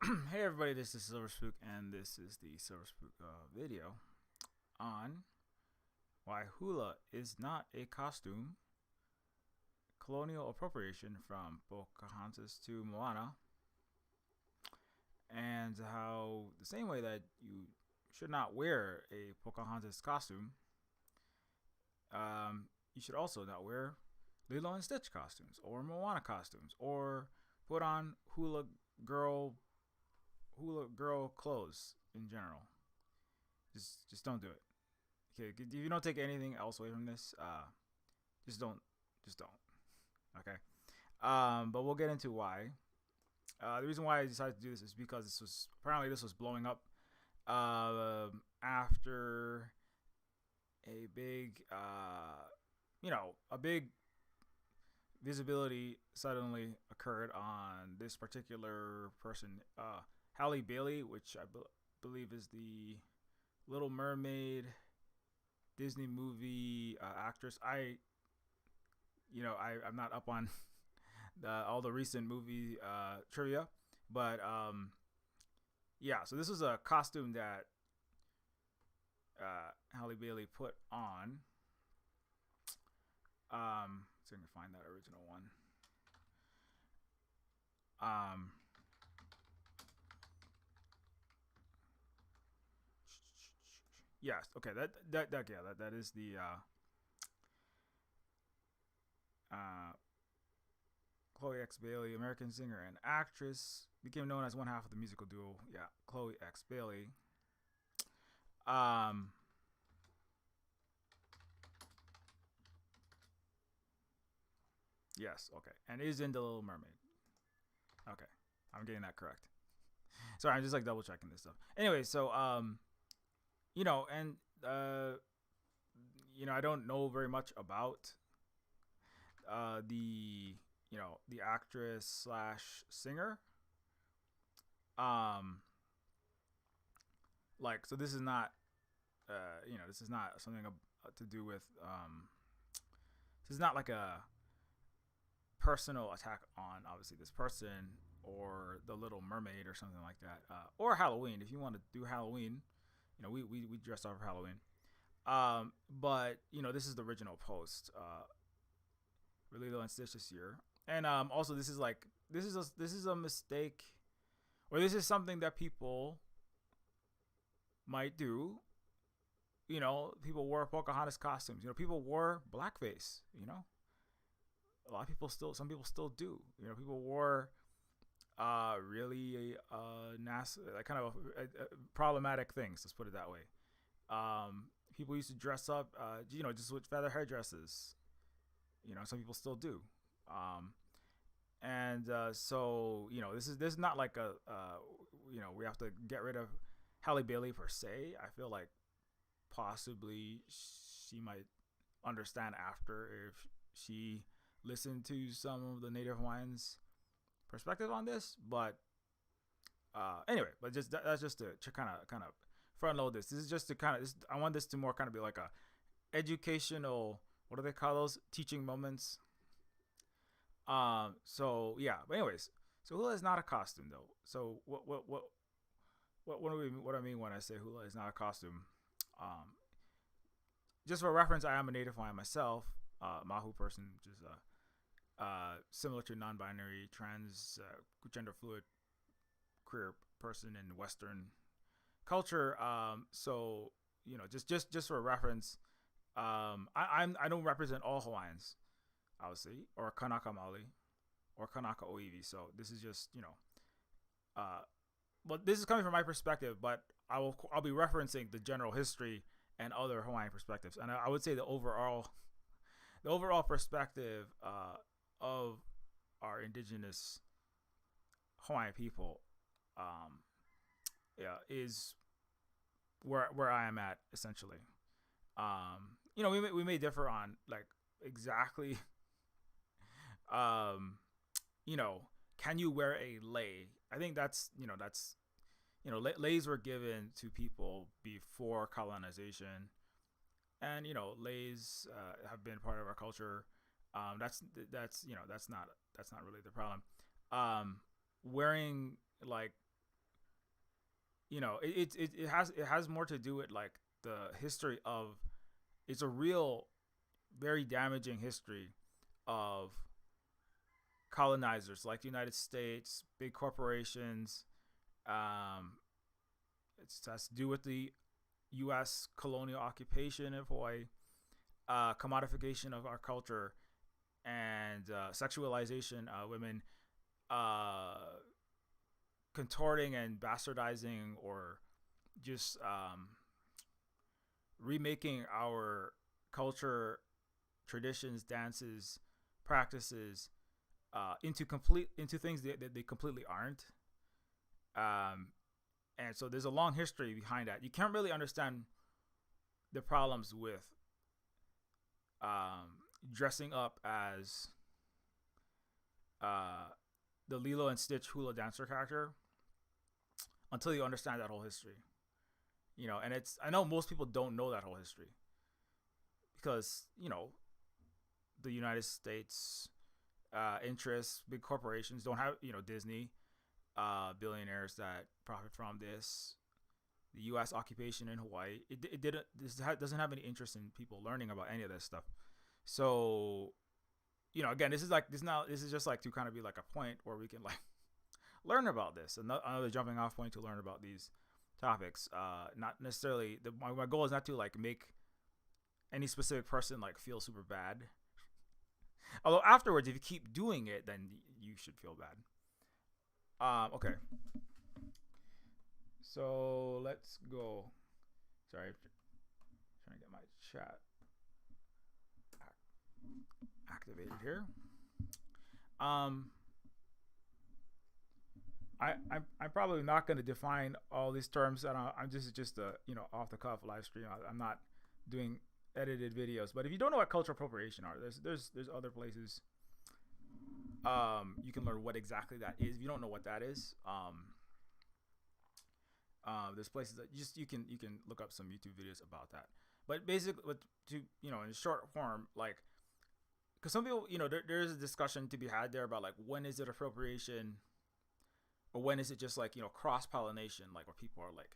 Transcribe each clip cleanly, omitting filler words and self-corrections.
Hey everybody, this is Silver Spook, and this is the Silver Spook video on why hula is not a costume, colonial appropriation from Pocahontas to Moana, and how the same way that you should not wear a Pocahontas costume, you should also not wear Lilo and Stitch costumes or Moana costumes or put on hula girl clothes in general. Just don't do it. Okay, if you don't take anything else away from this, just don't, just don't. Okay. But we'll get into why. The reason why I decided to do this is because this was blowing up after a big, a big visibility suddenly occurred on this particular person, Halle Bailey, which I believe is the Little Mermaid Disney movie actress. I'm not up on all the recent movie trivia, but yeah. So this was a costume that Halle Bailey put on. So I can find that original one. Yes. Okay. That is the Chloe X Bailey, American singer and actress, became known as one half of the musical duo. Yeah, Chloe X Bailey. Yes. Okay. And is in the Little Mermaid. Okay, I'm getting that correct. Sorry, I'm just like double checking this stuff. Anyway, so you know, and I don't know very much about the actress slash singer. Like, so this is not this is not something to do with this is not like a personal attack on obviously this person or the Little Mermaid or something like that, or Halloween. If you want to do Halloween, we dress up for Halloween. But this is the original post for Lilo and Stitch this year, and also this is a mistake, or this is something that people might do. People wore Pocahontas costumes. People wore blackface. A lot of people still, some people still do. People wore really nasty, like kind of problematic things. Let's put it that way. People used to dress up, just with feather hairdresses. Some people still do. And so this is not like we have to get rid of Halle Bailey per se. I feel like possibly she might understand after if she listened to some of the Native Hawaiians' perspective on this. But anyway, but that's just to kind of front load this. This is just to kind of, I want this to more kind of be like a educational, what do they call those, teaching moments. So yeah, but anyways, so hula is not a costume though. So what I mean when I say hula is not a costume. Just for reference, I am a Native Hawaiian myself, Mahu person, which is similar to non-binary, trans, gender fluid, queer person in Western culture. So just for reference, I don't represent all Hawaiians, obviously, or Kanaka Maoli, or Kanaka Oiwi. So this is just but this is coming from my perspective. But I'll be referencing the general history and other Hawaiian perspectives, and I would say the overall perspective of our indigenous Hawaiian people, is where I am at essentially. We may differ on like exactly, can you wear a lei? I think leis were given to people before colonization, and leis have been part of our culture. That's not really the problem. Wearing like it has more to do with like the history of. It's a real, very damaging history of colonizers like the United States, big corporations. Um, it has to do with the U.S. colonial occupation of Hawaii, commodification of our culture, and sexualization of women, uh, contorting and bastardizing or just remaking our culture, traditions, dances, practices into things that they completely aren't. Um, and so there's a long history behind that. You can't really understand the problems with dressing up as the Lilo and Stitch hula dancer character until you understand that whole history. And I know most people don't know that whole history because the United States interests, big corporations don't have Disney, billionaires that profit from this. The U.S. occupation in Hawaii, it didn't. Doesn't have any interest in people learning about any of this stuff. So, again, this is just like to kind of be like a point where we can like learn about this. Another jumping off point to learn about these topics. Not necessarily my goal is not to like make any specific person like feel super bad. Although afterwards, if you keep doing it, then you should feel bad. Okay. So let's go. Sorry, trying to get my chat activated here. I'm probably not going to define all these terms. I'm just a off the cuff live stream. I'm not doing edited videos. But if you don't know what cultural appropriation are, there's other places you can learn what exactly that is. If you don't know what that is, there's places that you can look up some YouTube videos about that. But basically, in short form, like, because some people, there's a discussion to be had there about like when is it appropriation, or when is it just like cross pollination, like where people are like,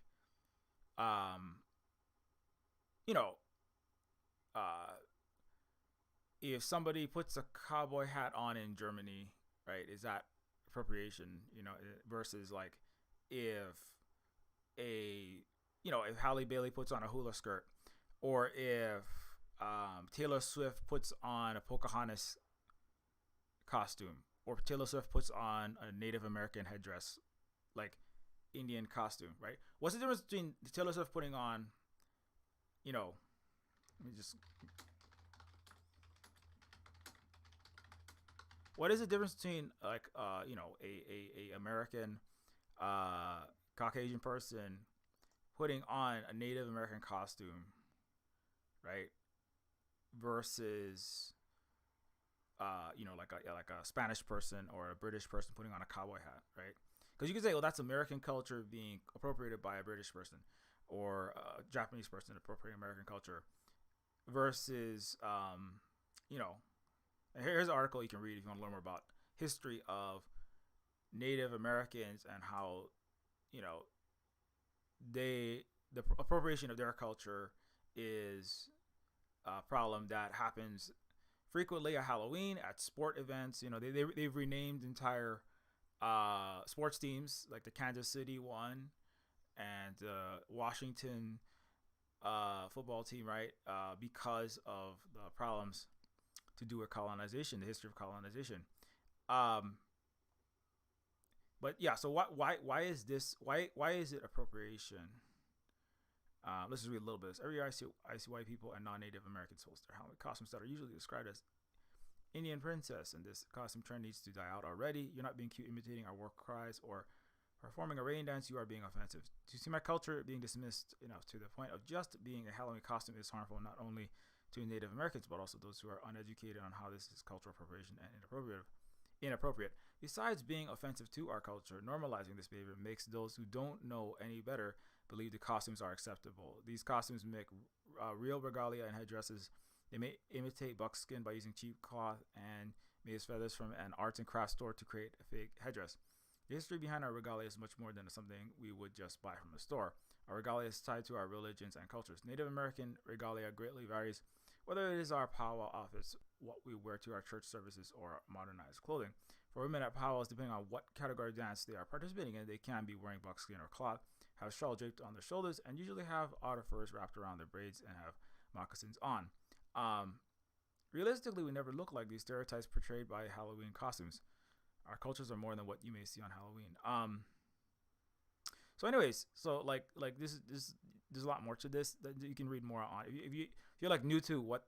if somebody puts a cowboy hat on in Germany, right, is that appropriation? Versus like if if Halle Bailey puts on a hula skirt, or if Taylor Swift puts on a Pocahontas costume, or Taylor Swift puts on a Native American headdress, like Indian costume, right? What's the difference between Taylor Swift putting on, let me just, what is the difference between like, a American, Caucasian person putting on a Native American costume, right, versus like a Spanish person or a British person putting on a cowboy hat, right? Because you can say, well, that's American culture being appropriated by a British person, or a Japanese person appropriating American culture, versus and here's an article you can read if you want to learn more about history of Native Americans and how the appropriation of their culture is a problem that happens frequently at Halloween, at sport events. They've renamed entire sports teams, like the Kansas City one and Washington football team, right? Because of the problems to do with colonization, the history of colonization. But yeah, so why is this? Why is it appropriation? Let's just read a little bit. Every year I see white people and non-Native Americans host their Halloween costumes that are usually described as Indian princess, and this costume trend needs to die out already. You're not being cute imitating our war cries or performing a rain dance. You are being offensive. To see my culture being dismissed enough to the point of just being a Halloween costume is harmful not only to Native Americans but also those who are uneducated on how this is cultural appropriation and inappropriate. Besides being offensive to our culture, normalizing this behavior makes those who don't know any better believe the costumes are acceptable. These costumes make real regalia and headdresses. They may imitate buckskin by using cheap cloth and may use feathers from an arts and crafts store to create a fake headdress. The history behind our regalia is much more than something we would just buy from a store. Our regalia is tied to our religions and cultures. Native American regalia greatly varies, whether it is our powwow outfits, what we wear to our church services, or modernized clothing. For women at powwows, depending on what category of dance they are participating in, they can be wearing buckskin or cloth, have shawl draped on their shoulders, and usually have otter furs wrapped around their braids and have moccasins on. Realistically, we never look like these stereotypes portrayed by Halloween costumes. Our cultures are more than what you may see on Halloween. So, anyways, so like this there's a lot more to this that you can read more on. If you're like new to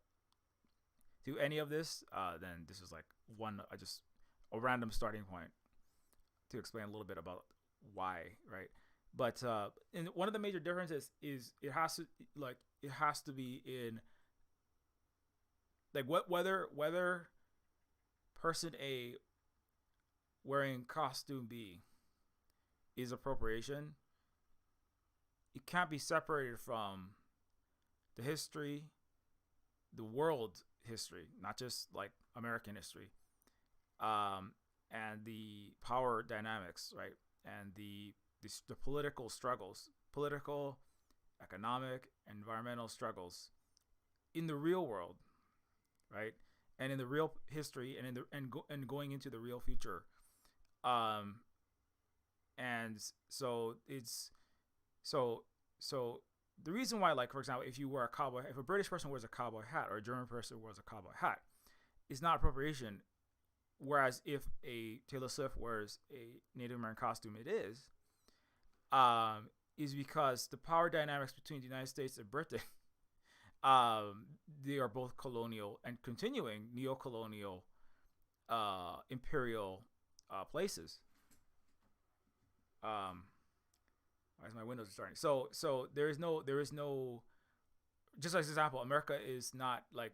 any of this, then this is like a random starting point to explain a little bit about why, right? But and one of the major differences is it has to be in like whether person A wearing costume B is appropriation. It can't be separated from the history, the world history, not just like American history, and the power dynamics, right? And the political struggles, political, economic, environmental struggles in the real world, right? And in the real history, and going into the real future. And so it's so the reason why, like, for example, if a British person wears a cowboy hat or a German person wears a cowboy hat, it's not appropriation. Whereas if a Taylor Swift wears a Native American costume, it is because the power dynamics between the United States and Britain, they are both colonial and continuing neo-colonial, imperial places. Why is my windows starting? So there is no, just as an example, America is not like,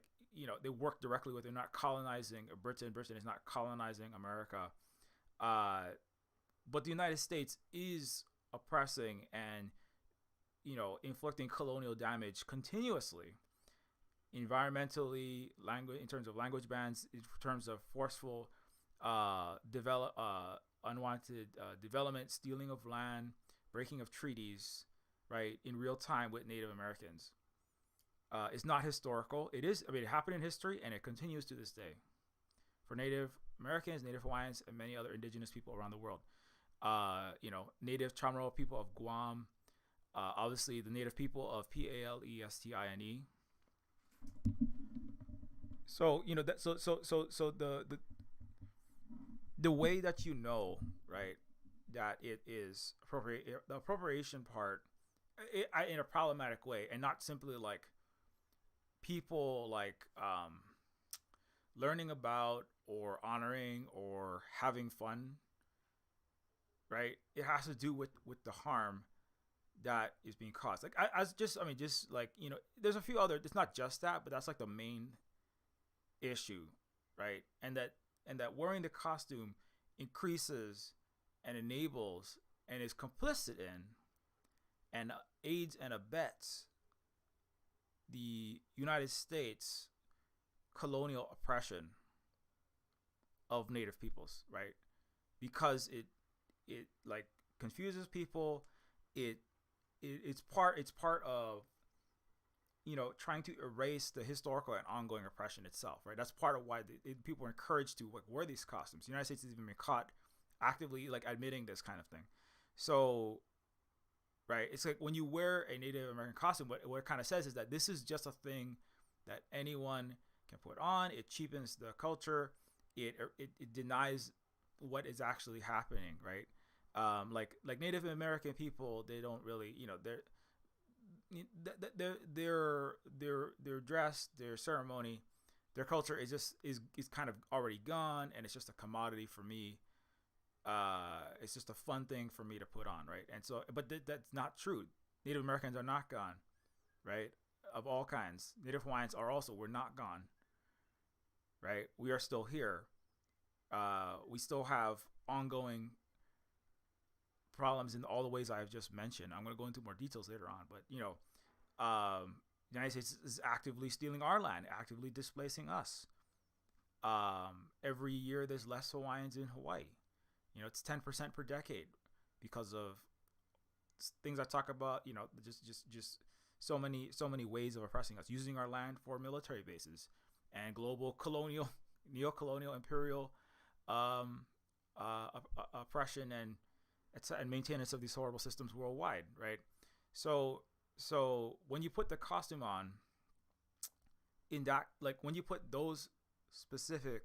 they work directly with, they're not colonizing Britain. Britain is not colonizing America. But the United States is oppressing and, inflicting colonial damage continuously, environmentally, in terms of language bans, in terms of forceful unwanted development, stealing of land, breaking of treaties, right, in real time with Native Americans. It's not historical. It is. It happened in history, and it continues to this day for Native Americans, Native Hawaiians, and many other indigenous people around the world. Native Chamorro people of Guam, obviously the Native people of Palestine. So the way that right, that it is the appropriation part, in a problematic way, and not simply like people like learning about or honoring or having fun, right? It has to do with the harm that is being caused. Like there's a few other. It's not just that, but that's like the main issue, right? And that wearing the costume increases and enables and is complicit in and aids and abets the United States colonial oppression of Native peoples, right? Because it like confuses people. It's part of trying to erase the historical and ongoing oppression itself, right? That's part of why people are encouraged to wear these costumes. The United States has even been caught actively admitting this kind of thing. So, right, it's like when you wear a Native American costume, what it kind of says is that this is just a thing that anyone can put on. It cheapens the culture. It denies what is actually happening, right? Like Native American people, they don't really, their dress, their ceremony, their culture is kind of already gone, and it's just a commodity for me. It's just a fun thing for me to put on, right? And so, but that's not true. Native Americans are not gone, right? Of all kinds. Native Hawaiians we're not gone, right? We are still here. We still have ongoing problems in all the ways I've just mentioned. I'm going to go into more details later on, but the United States is actively stealing our land, actively displacing us. Every year there's less Hawaiians in Hawaii. It's 10% per decade because of things I talk about. Just so many ways of oppressing us, using our land for military bases and global colonial, neo-colonial, imperial oppression and maintenance of these horrible systems worldwide, right? So when you put the costume on, in that, like when you put those specific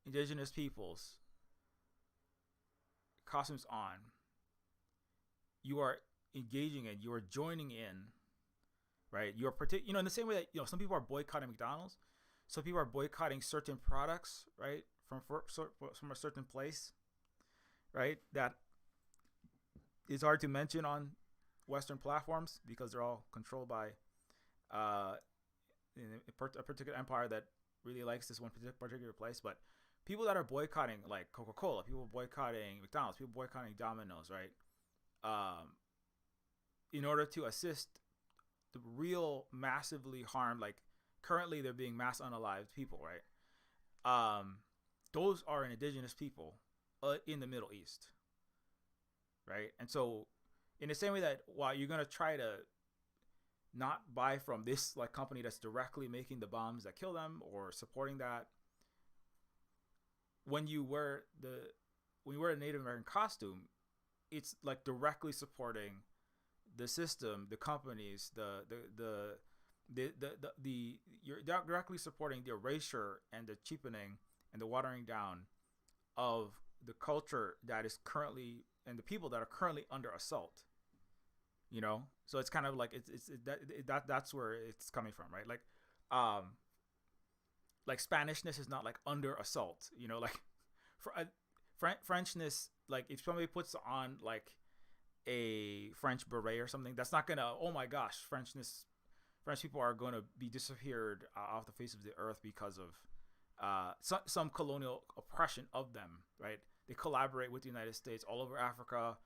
indigenous peoples costumes on, you are engaging in, you are joining in, right? You're in the same way that some people are boycotting McDonald's, some people are boycotting certain products, right, from a certain place, right, that is hard to mention on Western platforms because they're all controlled by a particular empire that really likes this one particular place. But people that are boycotting, like Coca-Cola, people boycotting McDonald's, people boycotting Domino's, right, in order to assist the real massively harmed, like currently they're being mass unalived people, right? Those are indigenous people in the Middle East, right? And so in the same way that while you're going to try to not buy from this like company that's directly making the bombs that kill them or supporting that, when you wear a Native American costume, it's like directly supporting the system, the companies, you're directly supporting the erasure and the cheapening and the watering down of the culture that is currently, and the people that are currently under assault. So it's kind of like that's where it's coming from, right? Like Spanishness is not like under assault, like Frenchness, like if somebody puts on like a French beret or something, that's not gonna, oh my gosh, French people are going to be disappeared off the face of the earth because of some colonial oppression of them, right? They collaborate with the United States all over Africa,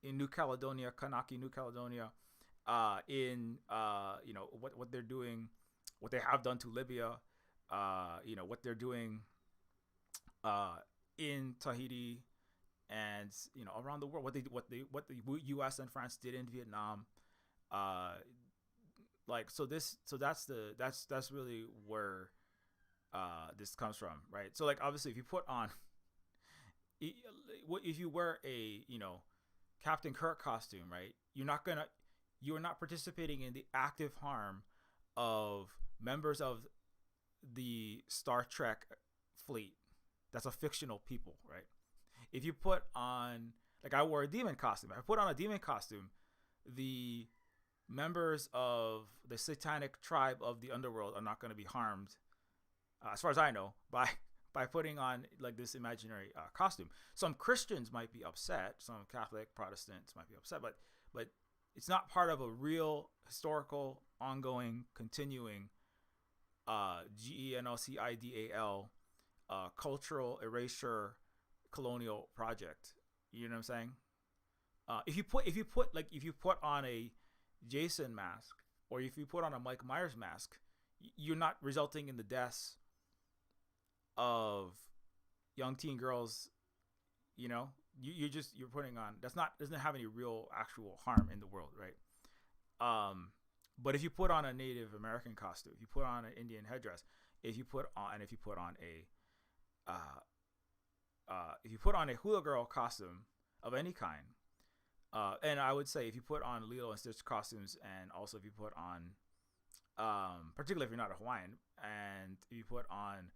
in New Caledonia, Kanaki, New Caledonia, what they're doing, what they have done to Libya, what they're doing in Tahiti, and around the world, what the U.S. and France did in Vietnam, that's really where this comes from, right? So like obviously if you put on, if you wear a Captain Kirk costume, right, you are not participating in the active harm of members of the Star Trek fleet. That's a fictional people, right? If you put on, like I wore a demon costume. If I put on a demon costume, the members of the satanic tribe of the underworld are not going to be harmed, as far as I know, by putting on like this imaginary costume. Some Christians might be upset, some Catholic Protestants might be upset, but it's not part of a real historical, ongoing, continuing genocidal cultural erasure colonial project. You know what I'm saying? If you put on a Jason mask, or if you put on a Mike Myers mask, you're not resulting in the deaths of young teen girls. You're putting on, doesn't have any real actual harm in the world, right? But if you put on a Native American costume, if you put on an Indian headdress, if you put on a Hula girl costume of any kind, and I would say if you put on Lilo and Stitch costumes, and also if you put on, particularly if you're not a Hawaiian, and if you put on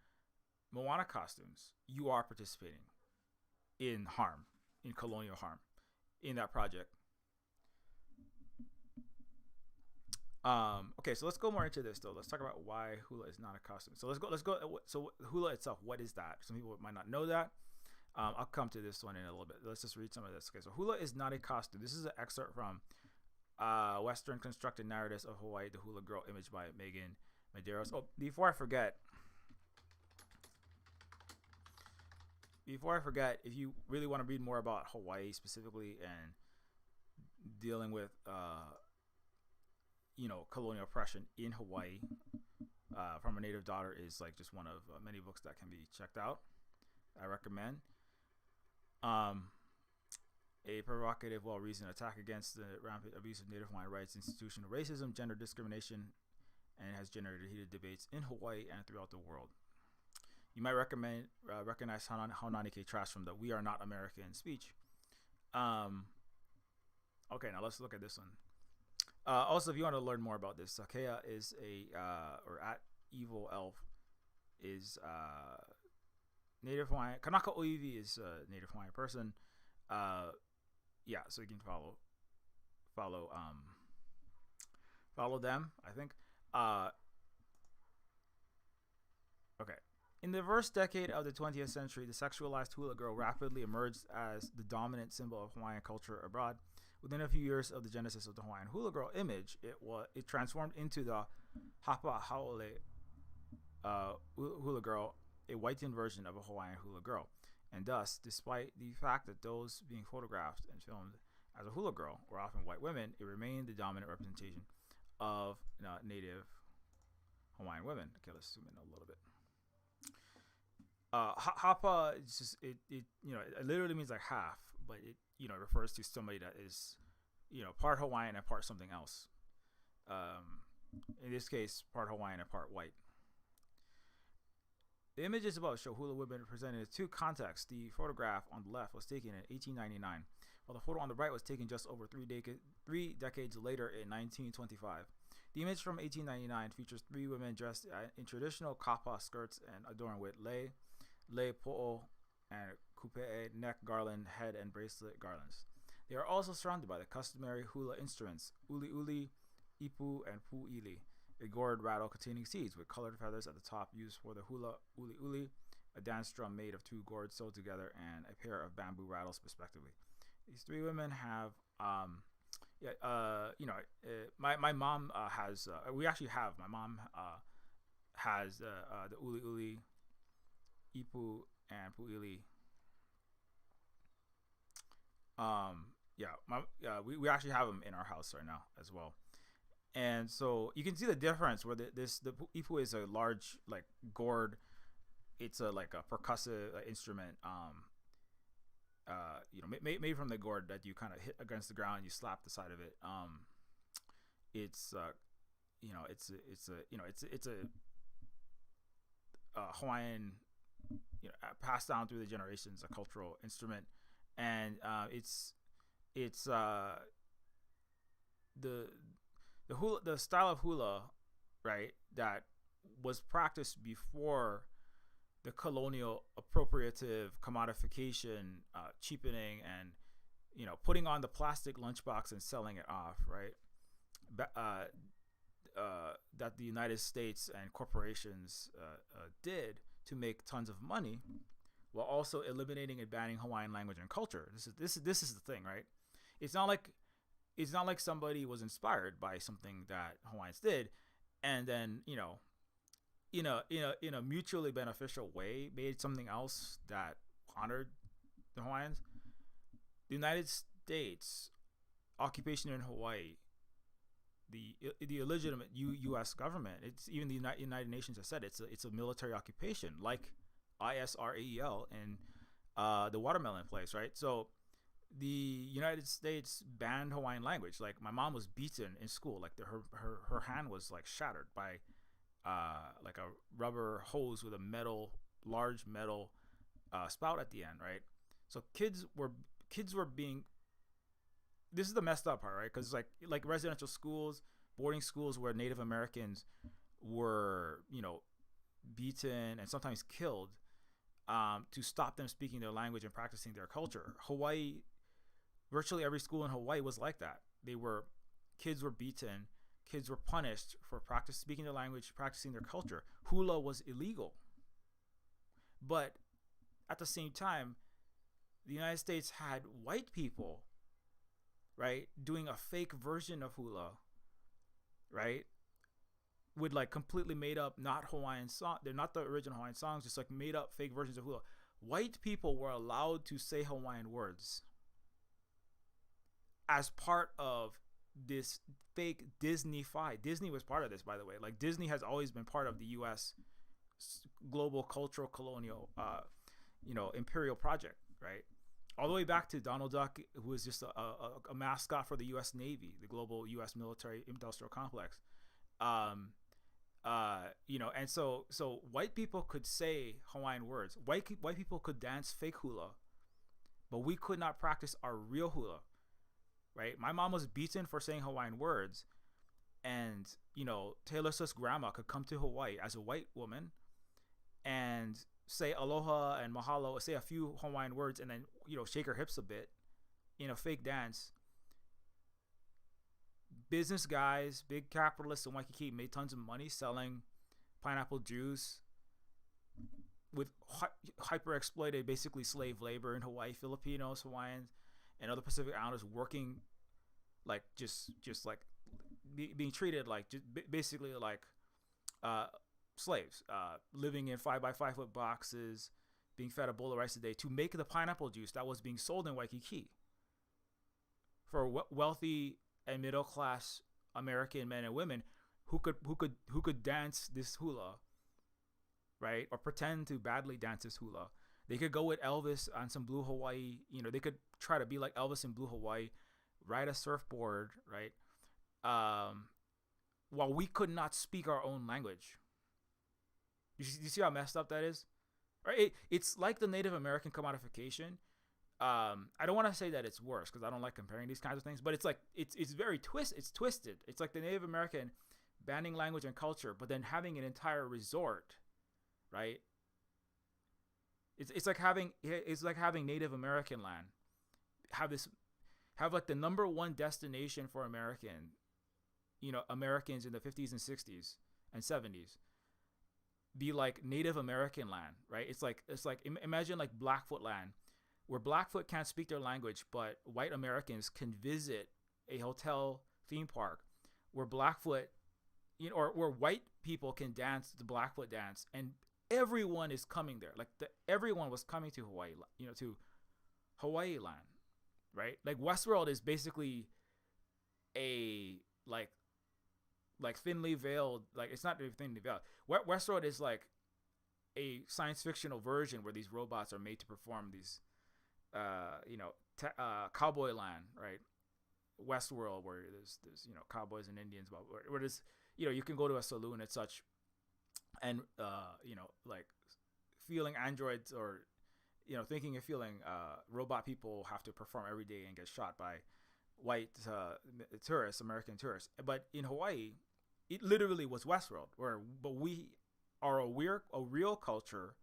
Moana costumes, you are participating in harm, in colonial harm, in that project. Okay, so let's go more into this though. Let's talk about why Hula is not a costume. So let's go. So Hula itself, what is that? Some people might not know that. I'll come to this one in a little bit. Let's just read some of this. Okay, so Hula is not a costume. This is an excerpt from Western Constructed Narratives of Hawaii, the Hula Girl, image by Megan Medeiros. Oh, before I forget, if you really want to read more about Hawaii specifically and dealing with colonial oppression in Hawaii from a Native daughter, is like just one of many books that can be checked out. I recommend. Um, a provocative, well-reasoned attack against the rampant abuse of Native Hawaiian rights, institutional racism, gender discrimination, and it has generated heated debates in Hawaii and throughout the world. You might recognize Haunanike trash from the "We Are Not American" speech. Okay, now let's look at this one. Also, if you want to learn more about this, Sakea is or at Evil Elf is Native Hawaiian. Kanaka Oivi is a Native Hawaiian person. Yeah, so you can follow them, I think. Okay. In the first decade of the 20th century, the sexualized hula girl rapidly emerged as the dominant symbol of Hawaiian culture abroad. Within a few years of the genesis of the Hawaiian hula girl image, it transformed into the Hapa Haole hula girl, a whitened version of a Hawaiian hula girl. And thus, despite the fact that those being photographed and filmed as a hula girl were often white women, it remained the dominant representation of Native Hawaiian women. Okay, let's zoom in a little bit. Hapa is just it literally means like half, but it refers to somebody that is part Hawaiian and part something else. In this case, part Hawaiian and part white. The images above show hula women presented in two contexts. The photograph on the left was taken in 1899, while the photo on the right was taken just over three decades later in 1925. The image from 1899 features three women dressed in traditional kapa skirts and adorned with lei po'o, and kupe'e neck garland, head and bracelet garlands. They are also surrounded by the customary hula instruments, uli uli, ipu, and pu'ili, a gourd rattle containing seeds with colored feathers at the top used for the hula uli uli, a dance drum made of two gourds sewed together, and a pair of bamboo rattles respectively. These three women have my mom has my mom has the uli uli, ipu, and pu'ili. We actually have them in our house right now as well. And so you can see the difference where the ipu is a large like gourd. It's a percussive instrument, made from the gourd that you kind of hit against the ground and you slap the side of it. It's a Hawaiian, passed down through the generations, a cultural instrument, and it's the style of hula, right, that was practiced before the colonial appropriative commodification, cheapening, and putting on the plastic lunchbox and selling it off, right? That the United States and corporations did to make tons of money, while also eliminating and banning Hawaiian language and culture. This is the thing, right? It's not like somebody was inspired by something that Hawaiians did, and then in a mutually beneficial way made something else that honored the Hawaiians. The United States occupation in Hawaii, the illegitimate U.S. government, it's even the United Nations has said it's a military occupation, like Israel in the watermelon place, right? So the United States banned Hawaiian language. Like my mom was beaten in school, like her hand was like shattered by like a rubber hose with a large metal spout at the end, right? So kids were being. This is the messed up part, right? Because like residential schools, boarding schools where Native Americans were beaten and sometimes killed to stop them speaking their language and practicing their culture. Hawaii, virtually every school in Hawaii was like that. Kids were beaten. Kids were punished for speaking their language, practicing their culture. Hula was illegal. But at the same time, the United States had white people, right, doing a fake version of hula, right, with like completely made up, not Hawaiian song. They're not the original Hawaiian songs, just like made up fake versions of hula. White people were allowed to say Hawaiian words as part of this fake Disney-fi. Disney was part of this, by the way. Like Disney has always been part of the U.S. global cultural colonial, imperial project, right? all the way back to Donald Duck, who was just a mascot for the U.S. Navy, the global U.S. military industrial complex. Um, and so white people could say Hawaiian words. White people could dance fake hula, but we could not practice our real hula. Right? My mom was beaten for saying Hawaiian words, and Taylor Swift's grandma could come to Hawaii as a white woman and say aloha and mahalo, say a few Hawaiian words, and then shake her hips a bit in a fake dance. Business guys, big capitalists in Waikiki made tons of money selling pineapple juice with hyper exploited, basically slave labor in Hawaii. Filipinos, Hawaiians, and other Pacific Islanders working like just like being treated like just basically like slaves, living in 5x5 foot boxes, being fed a bowl of rice a day to make the pineapple juice that was being sold in Waikiki for wealthy and middle class American men and women who could dance this hula, right, or pretend to badly dance this hula. They could go with Elvis on some Blue Hawaii. They could try to be like Elvis in Blue Hawaii, ride a surfboard, right? While we could not speak our own language. You see how messed up that is? Right? It's like the Native American commodification. I don't want to say that it's worse because I don't like comparing these kinds of things, but it's like it's very twisted. It's like the Native American banning language and culture, but then having an entire resort, right? It's like having Native American land have like the number one destination for Americans in the 50s and 60s and 70s be like Native American land, right? It's like imagine like Blackfoot land, where Blackfoot can't speak their language, but white Americans can visit a hotel theme park where Blackfoot, or where white people can dance the Blackfoot dance, and everyone is coming there. Like everyone was coming to Hawaii, to Hawaii land, right? Like Westworld is basically a like thinly veiled, like it's not thinly veiled. Westworld is like a science fictional version where these robots are made to perform these, cowboy land, right? Westworld, where there's cowboys and Indians, but where there's you can go to a saloon and such, and like feeling androids or thinking and feeling robot people have to perform every day and get shot by white tourists, American tourists. But in Hawaii, it literally was Westworld, but we are a real culture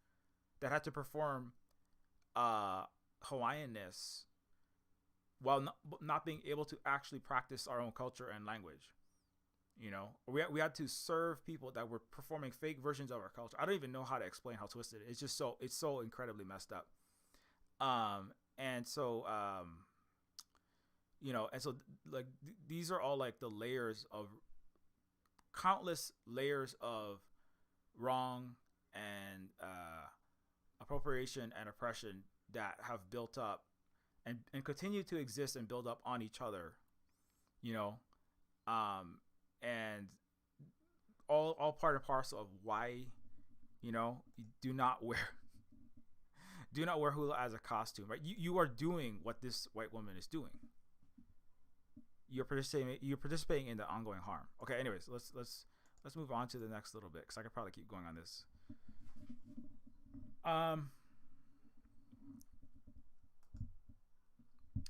that had to perform Hawaiianness while not being able to actually practice our own culture and language. We had to serve people that were performing fake versions of our culture. I don't even know how to explain how twisted it is. It's so incredibly messed up. And so like these are all like the layers of countless layers of wrong and appropriation and oppression that have built up and continue to exist and build up on each other, and all part and parcel of why, you do not wear hula as a costume, right? You are doing what this white woman is doing. You're participating in the ongoing harm. Okay, anyways, let's move on to the next little bit because I could probably keep going on this.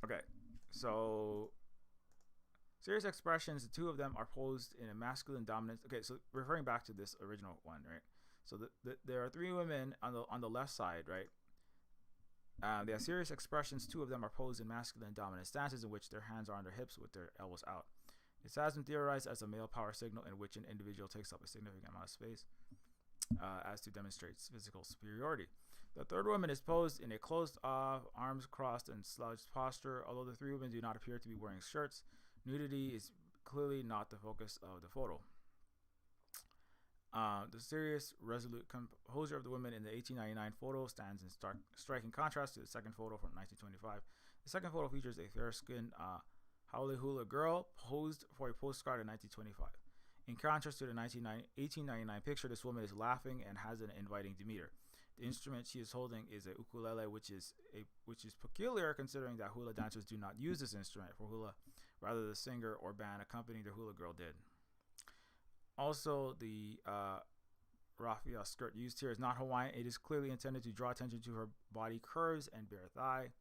Okay, so serious expressions, the two of them are posed in a masculine dominance. Okay, so referring back to this original one, right? So there are three women on the left side, right? They have serious expressions. Two of them are posed in masculine dominant stances in which their hands are on their hips with their elbows out. It has been theorized as a male power signal in which an individual takes up a significant amount of space as to demonstrate physical superiority. The third woman is posed in a closed-off, arms crossed, and slouched posture. Although the three women do not appear to be wearing shirts, nudity is clearly not the focus of the photo. The serious, resolute composure of the women in the 1899 photo stands in striking contrast to the second photo from 1925. The second photo features a fair-skinned Halle Hula girl posed for a postcard in 1925. In contrast to the 1899 picture, this woman is laughing and has an inviting demeanor. The instrument she is holding is a ukulele, which is peculiar considering that hula dancers do not use this instrument for hula. Rather, the singer or band accompanying the hula girl did. Also, the raffia skirt used here is not Hawaiian. It is clearly intended to draw attention to her body curves and bare thigh.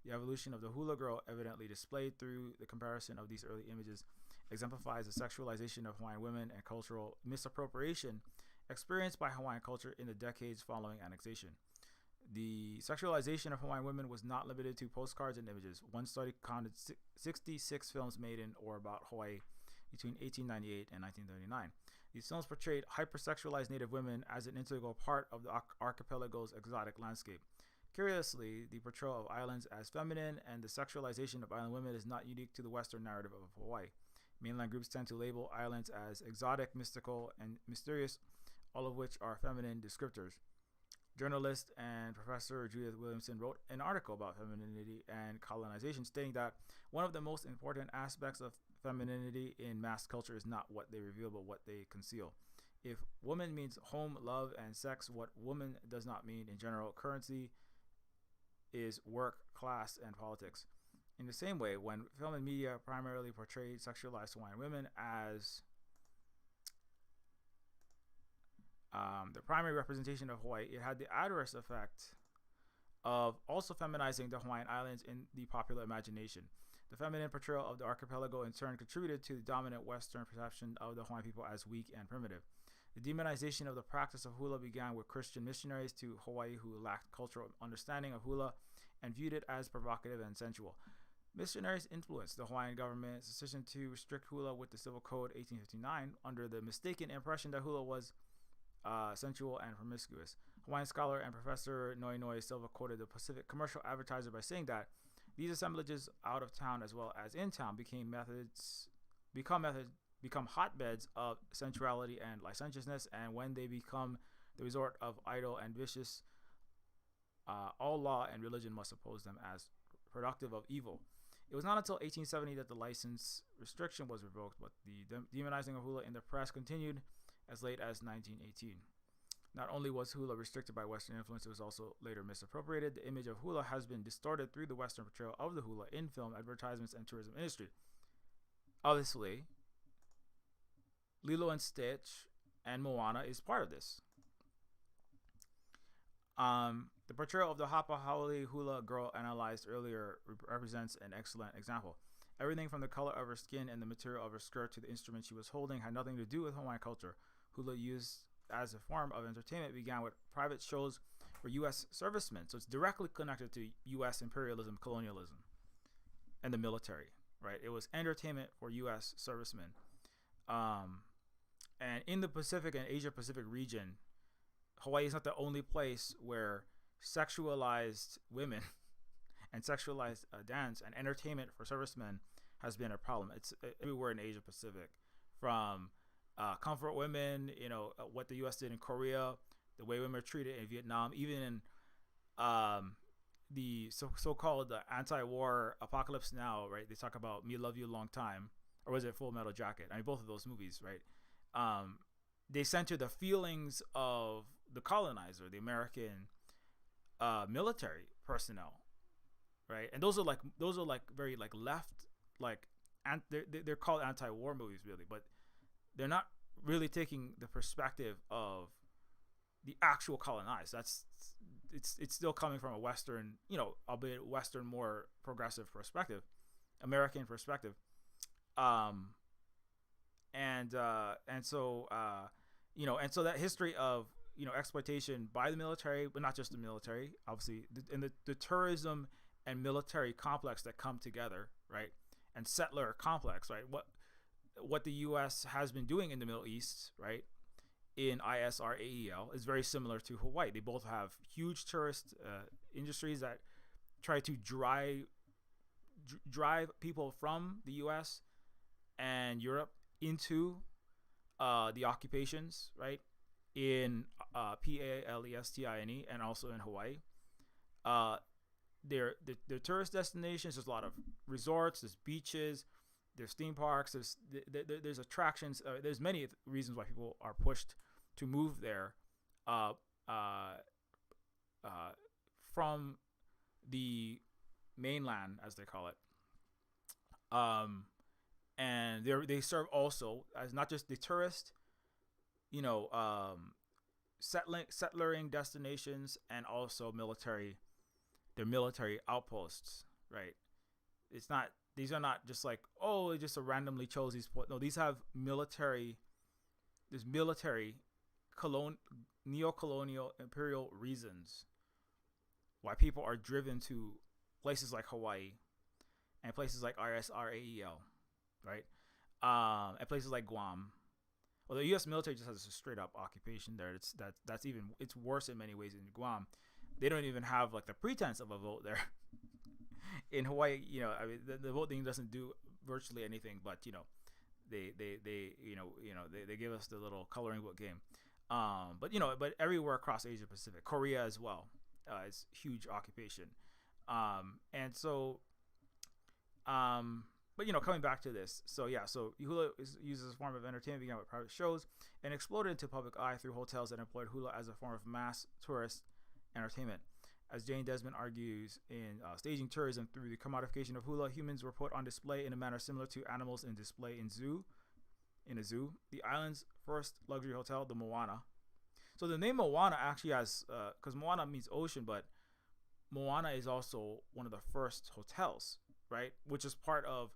The evolution of the hula girl, evidently displayed through the comparison of these early images, exemplifies the sexualization of Hawaiian women and cultural misappropriation experienced by Hawaiian culture in the decades following annexation. The sexualization of Hawaiian women was not limited to postcards and images. One study counted 66 films made in or about Hawaii between 1898 and 1939. These films portrayed hypersexualized Native women as an integral part of the archipelago's exotic landscape. Curiously, the portrayal of islands as feminine and the sexualization of island women is not unique to the Western narrative of Hawaii. Mainland groups tend to label islands as exotic, mystical, and mysterious, all of which are feminine descriptors. Journalist and Professor Judith Williamson wrote an article about femininity and colonization, stating that one of the most important aspects of femininity in mass culture is not what they reveal, but what they conceal. If woman means home, love, and sex, what woman does not mean in general currency is work, class, and politics. In the same way, when film and media primarily portrayed sexualized Hawaiian women as the primary representation of Hawaii, it had the adverse effect of also feminizing the Hawaiian Islands in the popular imagination. The feminine portrayal of the archipelago in turn contributed to the dominant Western perception of the Hawaiian people as weak and primitive. The demonization of the practice of hula began with Christian missionaries to Hawaii who lacked cultural understanding of hula and viewed it as provocative and sensual. Missionaries influenced the Hawaiian government's decision to restrict hula with the Civil Code 1859 under the mistaken impression that hula was sensual and promiscuous. Hawaiian scholar and professor Noinoe Silva quoted the Pacific Commercial Advertiser by saying that these assemblages out of town as well as in town become hotbeds of sensuality and licentiousness, and when they become the resort of idle and vicious, all law and religion must oppose them as productive of evil. It was not until 1870 that the license restriction was revoked, but the demonizing of hula in the press continued as late as 1918. Not only was hula restricted by Western influence, it was also later misappropriated. The image of hula has been distorted through the Western portrayal of the hula in film, advertisements, and tourism industry. Obviously, Lilo and Stitch and Moana is part of this. The portrayal of the Halle hula girl analyzed earlier represents an excellent example. Everything from the color of her skin and the material of her skirt to the instrument she was holding had nothing to do with Hawaiian culture. Hula, used as a form of entertainment, began with private shows for U.S. servicemen. So it's directly connected to U.S. imperialism, colonialism, and the military, right? It was entertainment for U.S. servicemen. And in the Pacific and Asia Pacific region, Hawaii is not the only place where sexualized women and sexualized dance and entertainment for servicemen has been a problem. It's everywhere in Asia Pacific, from comfort women, what the U.S. did in Korea, the way women are treated in Vietnam, even in the so-called anti-war Apocalypse Now, right? They talk about Me Love You a Long Time, or was it Full Metal Jacket? I mean, both of those movies, right? They center the feelings of the colonizer, the American military personnel, right? And those are like very like left, like, and they're called anti-war movies really, but they're not really taking the perspective of the actual colonized. It's still coming from a Western, albeit Western, more progressive perspective, American perspective. And so that history of exploitation by the military, but not just the military, obviously, and the tourism and military complex that come together, right, and settler complex, right, what the U.S. has been doing in the Middle East, right, in ISRAEL is very similar to Hawaii. They both have huge tourist industries that try to drive people from the U.S. and Europe into the occupations, right, in Palestine and also in Hawaii. They're tourist destinations. There's a lot of resorts, there's beaches, there's theme parks, there's attractions. There's many reasons why people are pushed to move there from the mainland, as they call it. And they serve also as not just the tourist, settlering destinations, and also their military outposts, right? It's not, these are not just like, oh, they just randomly chose these. No, these have there's military, neo-colonial, imperial reasons why people are driven to places like Hawaii and places like RSRAEL, right? And places like Guam. Well, the U.S. military just has a straight up occupation there. It's worse in many ways in Guam. They don't even have like the pretense of a vote there. In Hawaii, I mean, the voting doesn't do virtually anything, but they give us the little coloring book game. But everywhere across Asia Pacific, Korea as well, is huge occupation. But coming back to this, so Hula is used as a form of entertainment, began with private shows, and exploded into public eye through hotels that employed hula as a form of mass tourist entertainment. As Jane Desmond argues, in staging tourism through the commodification of hula, humans were put on display in a manner similar to animals in display in a zoo. The island's first luxury hotel, the Moana. So the name Moana actually has, because Moana means ocean, but Moana is also one of the first hotels, right? Which is part of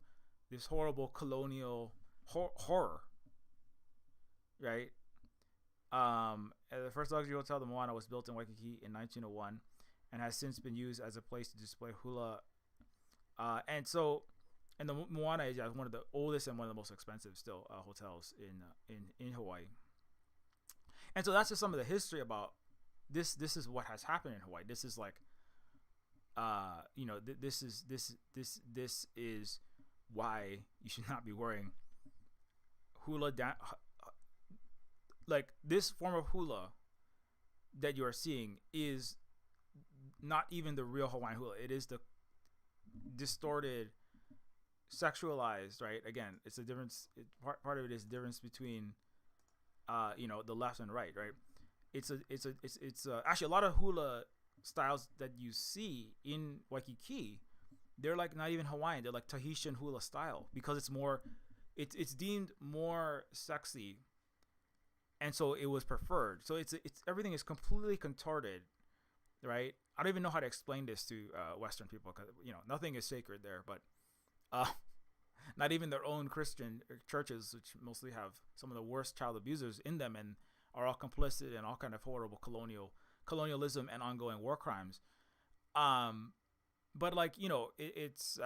this horrible colonial horror, right? The first luxury hotel, the Moana, was built in Waikiki in 1901 and has since been used as a place to display hula. And the Moana is one of the oldest and one of the most expensive still hotels in Hawaii. And so that's just some of the history about this. This is what has happened in Hawaii. This is like, this is why you should not be wearing hula. Like this form of hula that you are seeing is not even the real Hawaiian hula. It is the distorted, sexualized, right? Again, it's a difference. Part of it is the difference between, the left and right, right? It's actually a lot of hula styles that you see in Waikiki, they're like not even Hawaiian. They're like Tahitian hula style because it's deemed more sexy, and so it was preferred. So it's everything is completely contorted, right? I don't even know how to explain this to Western people because nothing is sacred there, but not even their own Christian churches, which mostly have some of the worst child abusers in them and are all complicit in all kind of horrible colonialism and ongoing war crimes. But like it's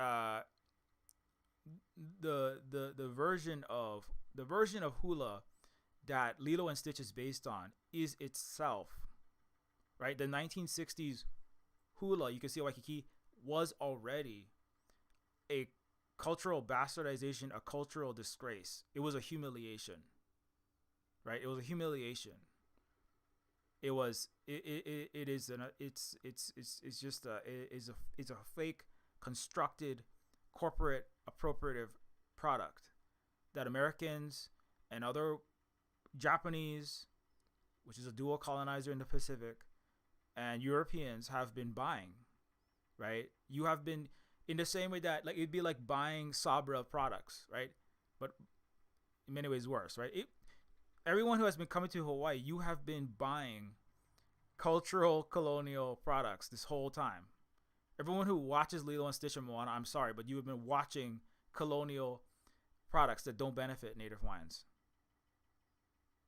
the version of hula that Lilo and Stitch is based on is itself, right? The 1960s hula you can see at Waikiki was already a cultural bastardization, a cultural disgrace. It was a humiliation, right? It was a humiliation. It's a fake constructed corporate appropriative product that Americans and other Japanese, which is a dual colonizer in the Pacific, and Europeans have been buying, right? You have been in the same way that like it'd be like buying Sabra products, right? But in many ways worse, right? Everyone who has been coming to Hawaii, you have been buying cultural colonial products this whole time. Everyone who watches Lilo and Stitch and Moana, I'm sorry, but you have been watching colonial products that don't benefit Native Hawaiians.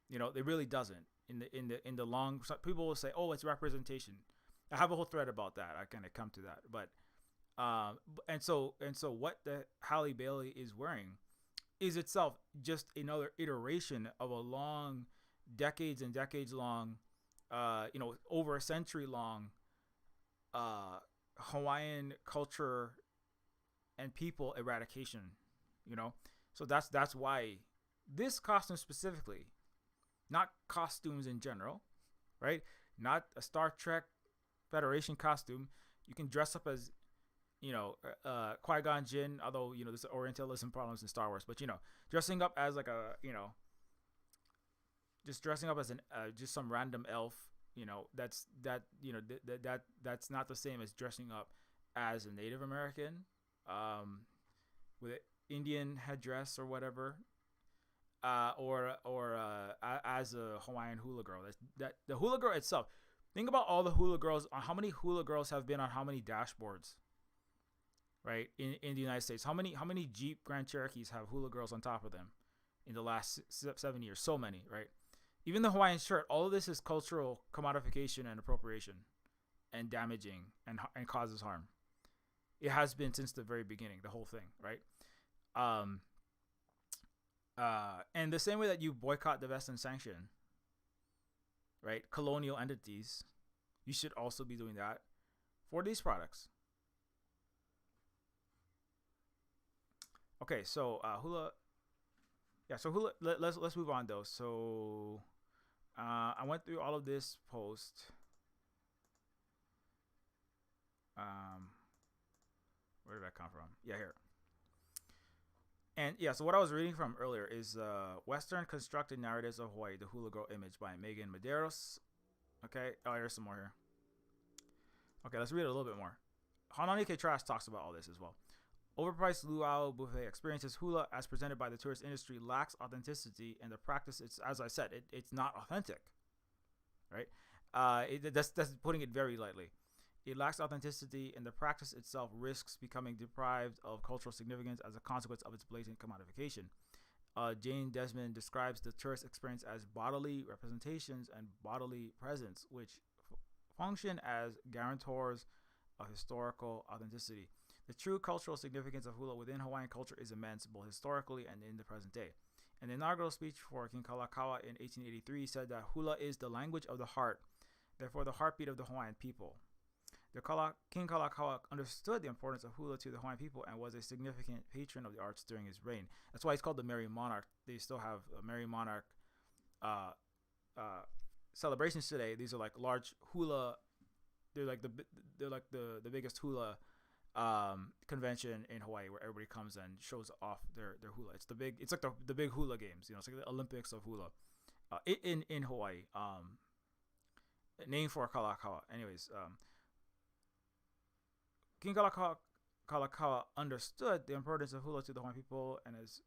It really doesn't. In the long, people will say, "Oh, it's representation." I have a whole thread about that. I kind of come to that, but and so what the Halle Bailey is wearing is itself just another iteration of a long, decades and decades long, over a century long Hawaiian culture and people eradication. So that's why this costume specifically, not costumes in general, right? Not a Star Trek Federation costume. You can dress up as Qui-Gon Jinn, although there's Orientalism problems in Star Wars, but dressing up as like a just dressing up as just some random elf, That's not the same as dressing up as a Native American, with an Indian headdress or whatever, or as a Hawaiian hula girl. That the hula girl itself. Think about all the hula girls. How many hula girls have been on how many dashboards, right? In the United States, how many Jeep Grand Cherokees have hula girls on top of them in the last 7 years? So many, right? Even the Hawaiian shirt. All of this is cultural commodification and appropriation, and damaging and causes harm. It has been since the very beginning. The whole thing, right? And the same way that you boycott, divest, and sanction, right, colonial entities, you should also be doing that for these products. Okay, so Hula. Yeah, so Hula. Let's move on though. So I went through all of this post. Where did that come from? Yeah, here. And yeah, so what I was reading from earlier is Western Constructed Narratives of Hawaii, the Hula Girl Image by Megan Medeiros. Okay, oh, here's some more here. Okay, let's read it a little bit more. Hananike Trash talks about all this as well. Overpriced luau buffet experiences hula as presented by the tourist industry lacks authenticity, and the practice, it's, as I said, it's not authentic, right? That's putting it very lightly. It lacks authenticity, and the practice itself risks becoming deprived of cultural significance as a consequence of its blatant commodification. Jane Desmond describes the tourist experience as bodily representations and bodily presence, which function as guarantors of historical authenticity. The true cultural significance of hula within Hawaiian culture is immense, both historically and in the present day. An inaugural speech for King Kalakaua in 1883 said that hula is the language of the heart, therefore the heartbeat of the Hawaiian people. King Kalakaua understood the importance of hula to the Hawaiian people and was a significant patron of the arts during his reign. That's why he's called the Merry Monarch. They still have a Merry Monarch celebrations today. These are like large hula. They're like the biggest hula convention in Hawaii, where everybody comes and shows off their hula. It's like the big hula games. It's like the Olympics of hula in Hawaii. Named for Kalakaua. Anyways. King Kalakaua understood the importance of hula to the Hawaiian people and is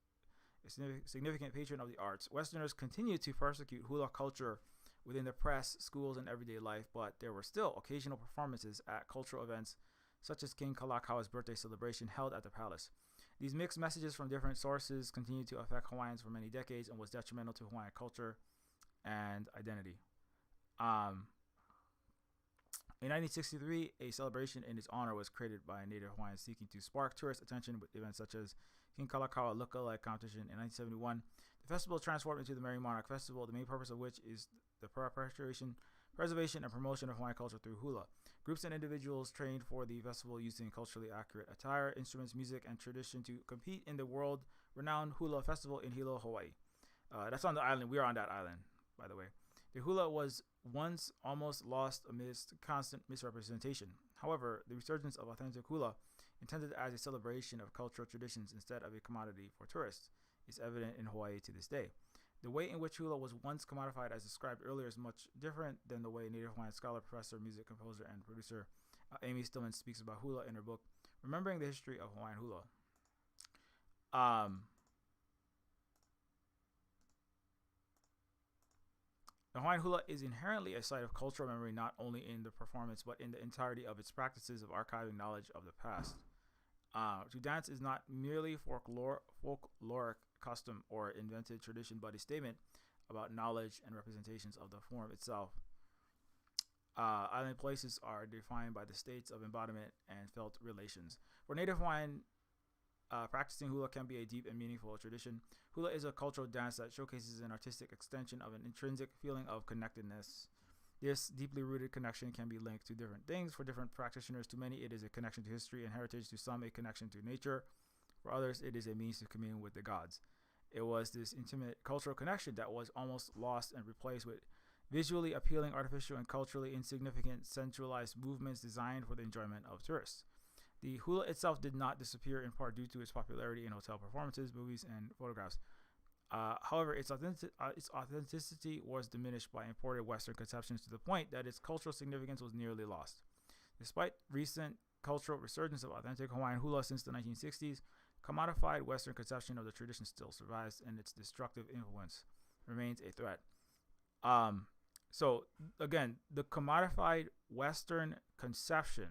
a significant patron of the arts. Westerners continued to persecute hula culture within the press, schools, and everyday life, but there were still occasional performances at cultural events such as King Kalakaua's birthday celebration held at the palace. These mixed messages from different sources continued to affect Hawaiians for many decades and was detrimental to Hawaiian culture and identity. In 1963, a celebration in his honor was created by Native Hawaiians seeking to spark tourist attention with events such as King Kalakaua Lookalike Competition. In 1971, the festival transformed into the Merry Monarch Festival, the main purpose of which is the preservation, and promotion of Hawaiian culture through hula. Groups and individuals trained for the festival using culturally accurate attire, instruments, music, and tradition to compete in the world-renowned Hula Festival in Hilo, Hawaii. That's on the island. We are on that island, by the way. The hula was once almost lost amidst constant misrepresentation. However, the resurgence of authentic hula, intended as a celebration of cultural traditions instead of a commodity for tourists, is evident in Hawaii to this day. The way in which hula was once commodified, as described earlier, is much different than the way Native Hawaiian scholar, professor, music composer, and producer Amy Stillman speaks about hula in her book, Remembering the History of Hawaiian Hula. The Hawaiian hula is inherently a site of cultural memory, not only in the performance, but in the entirety of its practices of archiving knowledge of the past. To dance is not merely folkloric custom or invented tradition, but a statement about knowledge and representations of the form itself. Island places are defined by the states of embodiment and felt relations. For Native Hawaiian, practicing hula can be a deep and meaningful tradition. Hula is a cultural dance that showcases an artistic extension of an intrinsic feeling of connectedness. This deeply rooted connection can be linked to different things. For different practitioners, to many it is a connection to history and heritage, to some a connection to nature. For others, it is a means to commune with the gods. It was this intimate cultural connection that was almost lost and replaced with visually appealing, artificial, and culturally insignificant centralized movements designed for the enjoyment of tourists. The hula itself did not disappear, in part due to its popularity in hotel performances, movies, and photographs. However, its authenticity was diminished by imported Western conceptions to the point that its cultural significance was nearly lost. Despite recent cultural resurgence of authentic Hawaiian hula since the 1960s, commodified Western conception of the tradition still survives, and its destructive influence remains a threat. So again, the commodified Western conception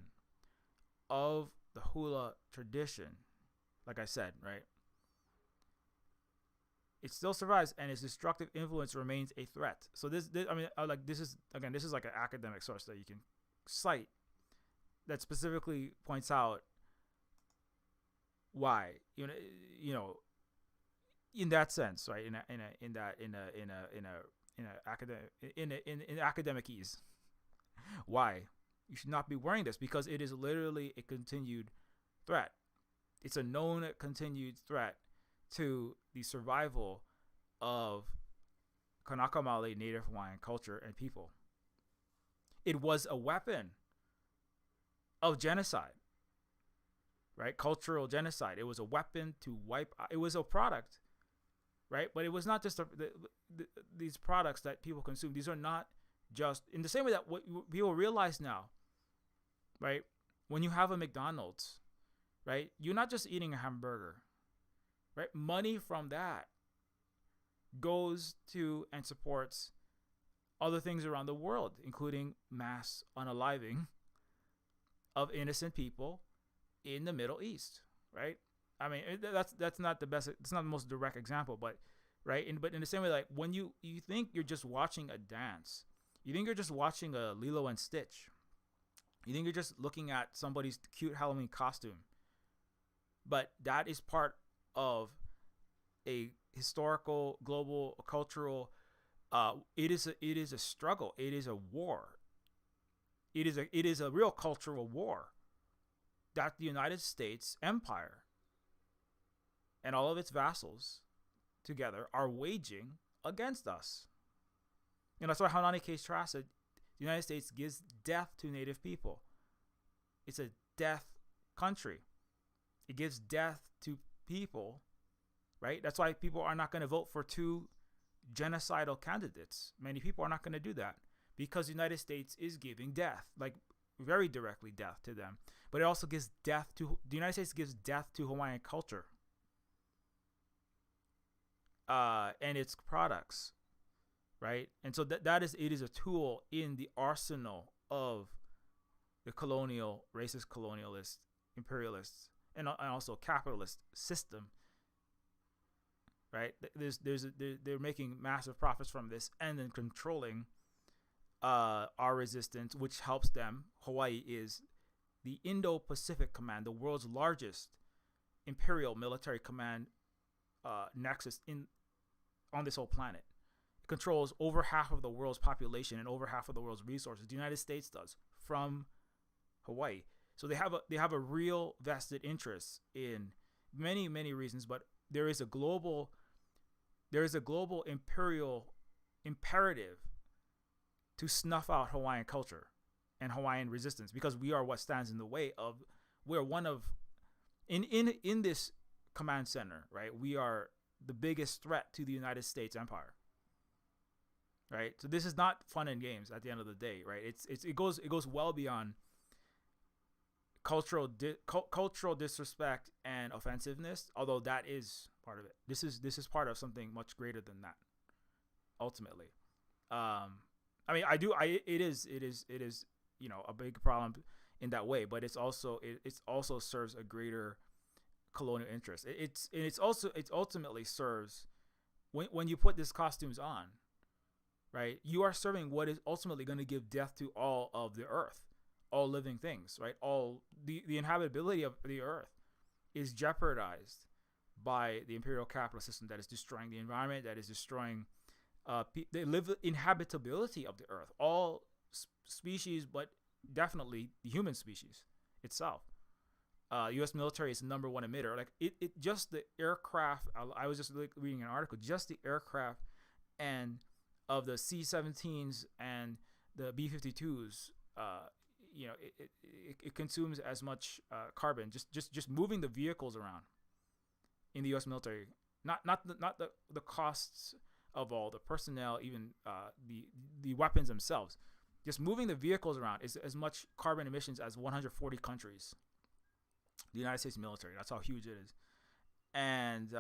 of the hula tradition, like I said, right? It still survives, and its destructive influence remains a threat. So this is like an academic source that you can cite that specifically points out why, in that sense, right? In academic ease, why you should not be wearing this, because it is literally a continued threat. It's a known continued threat to the survival of Kanaka Maoli Native Hawaiian culture and people. It was a weapon of genocide, right? Cultural genocide. It was a weapon to wipe out. It was a product, right? But it was not just these products that people consume. These are not just, in the same way that what people realize now, right? When you have a McDonald's, right? You're not just eating a hamburger, right? Money from that goes to and supports other things around the world, including mass unaliving of innocent people in the Middle East, right? I mean, that's not the best. It's not the most direct example, but right. But in the same way, like when you think you're just watching a dance, you think you're just watching a Lilo and Stitch, you think you're just looking at somebody's cute Halloween costume, but that is part of a historical, global, cultural. It is a struggle. It is a war. It is a real cultural war that the United States Empire and all of its vassals together are waging against us. That's why Haunani Case Trask said the United States gives death to Native people. It's a death country. It gives death to people, right? That's why people are not going to vote for two genocidal candidates. Many people are not going to do that because the United States is giving death, like very directly death to them. But it also gives death to, the United States gives death to Hawaiian culture and its products, right? And so it is a tool in the arsenal of the colonial, racist, colonialist, imperialists, and also capitalist system, right? They're making massive profits from this and then controlling our resistance, which helps them. Hawaii is the Indo-Pacific Command, the world's largest imperial military command nexus on this whole planet. It controls over half of the world's population and over half of the world's resources. The United States does, from Hawaii. So they have a real vested interest in many, many reasons, but there is a global imperial imperative to snuff out Hawaiian culture and Hawaiian resistance, because we are what stands in the way of, we're one of, in this command center, right? We are the biggest threat to the United States Empire, right? So this is not fun and games at the end of the day, right? It goes well beyond cultural disrespect and offensiveness, although that is part of it. This is part of something much greater than that, ultimately. I mean, it is a big problem in that way, but it also serves a greater colonial interest. It ultimately serves, when you put these costumes on, right? You are serving what is ultimately going to give death to all of the earth, all living things, right? All the inhabitability of the earth is jeopardized by the imperial capitalist system that is destroying the environment, that is destroying the inhabitability of the earth, all species, but definitely the human species itself. U.S. military is the number one emitter. Like it just the aircraft. I was just reading an article. Just the aircraft and of the C-17s and the B-52s. It consumes as much carbon. Just moving the vehicles around in the U.S. military Not the costs of all the personnel, even the weapons themselves. Just moving the vehicles around is as much carbon emissions as 140 countries. The United States military. That's how huge it is, and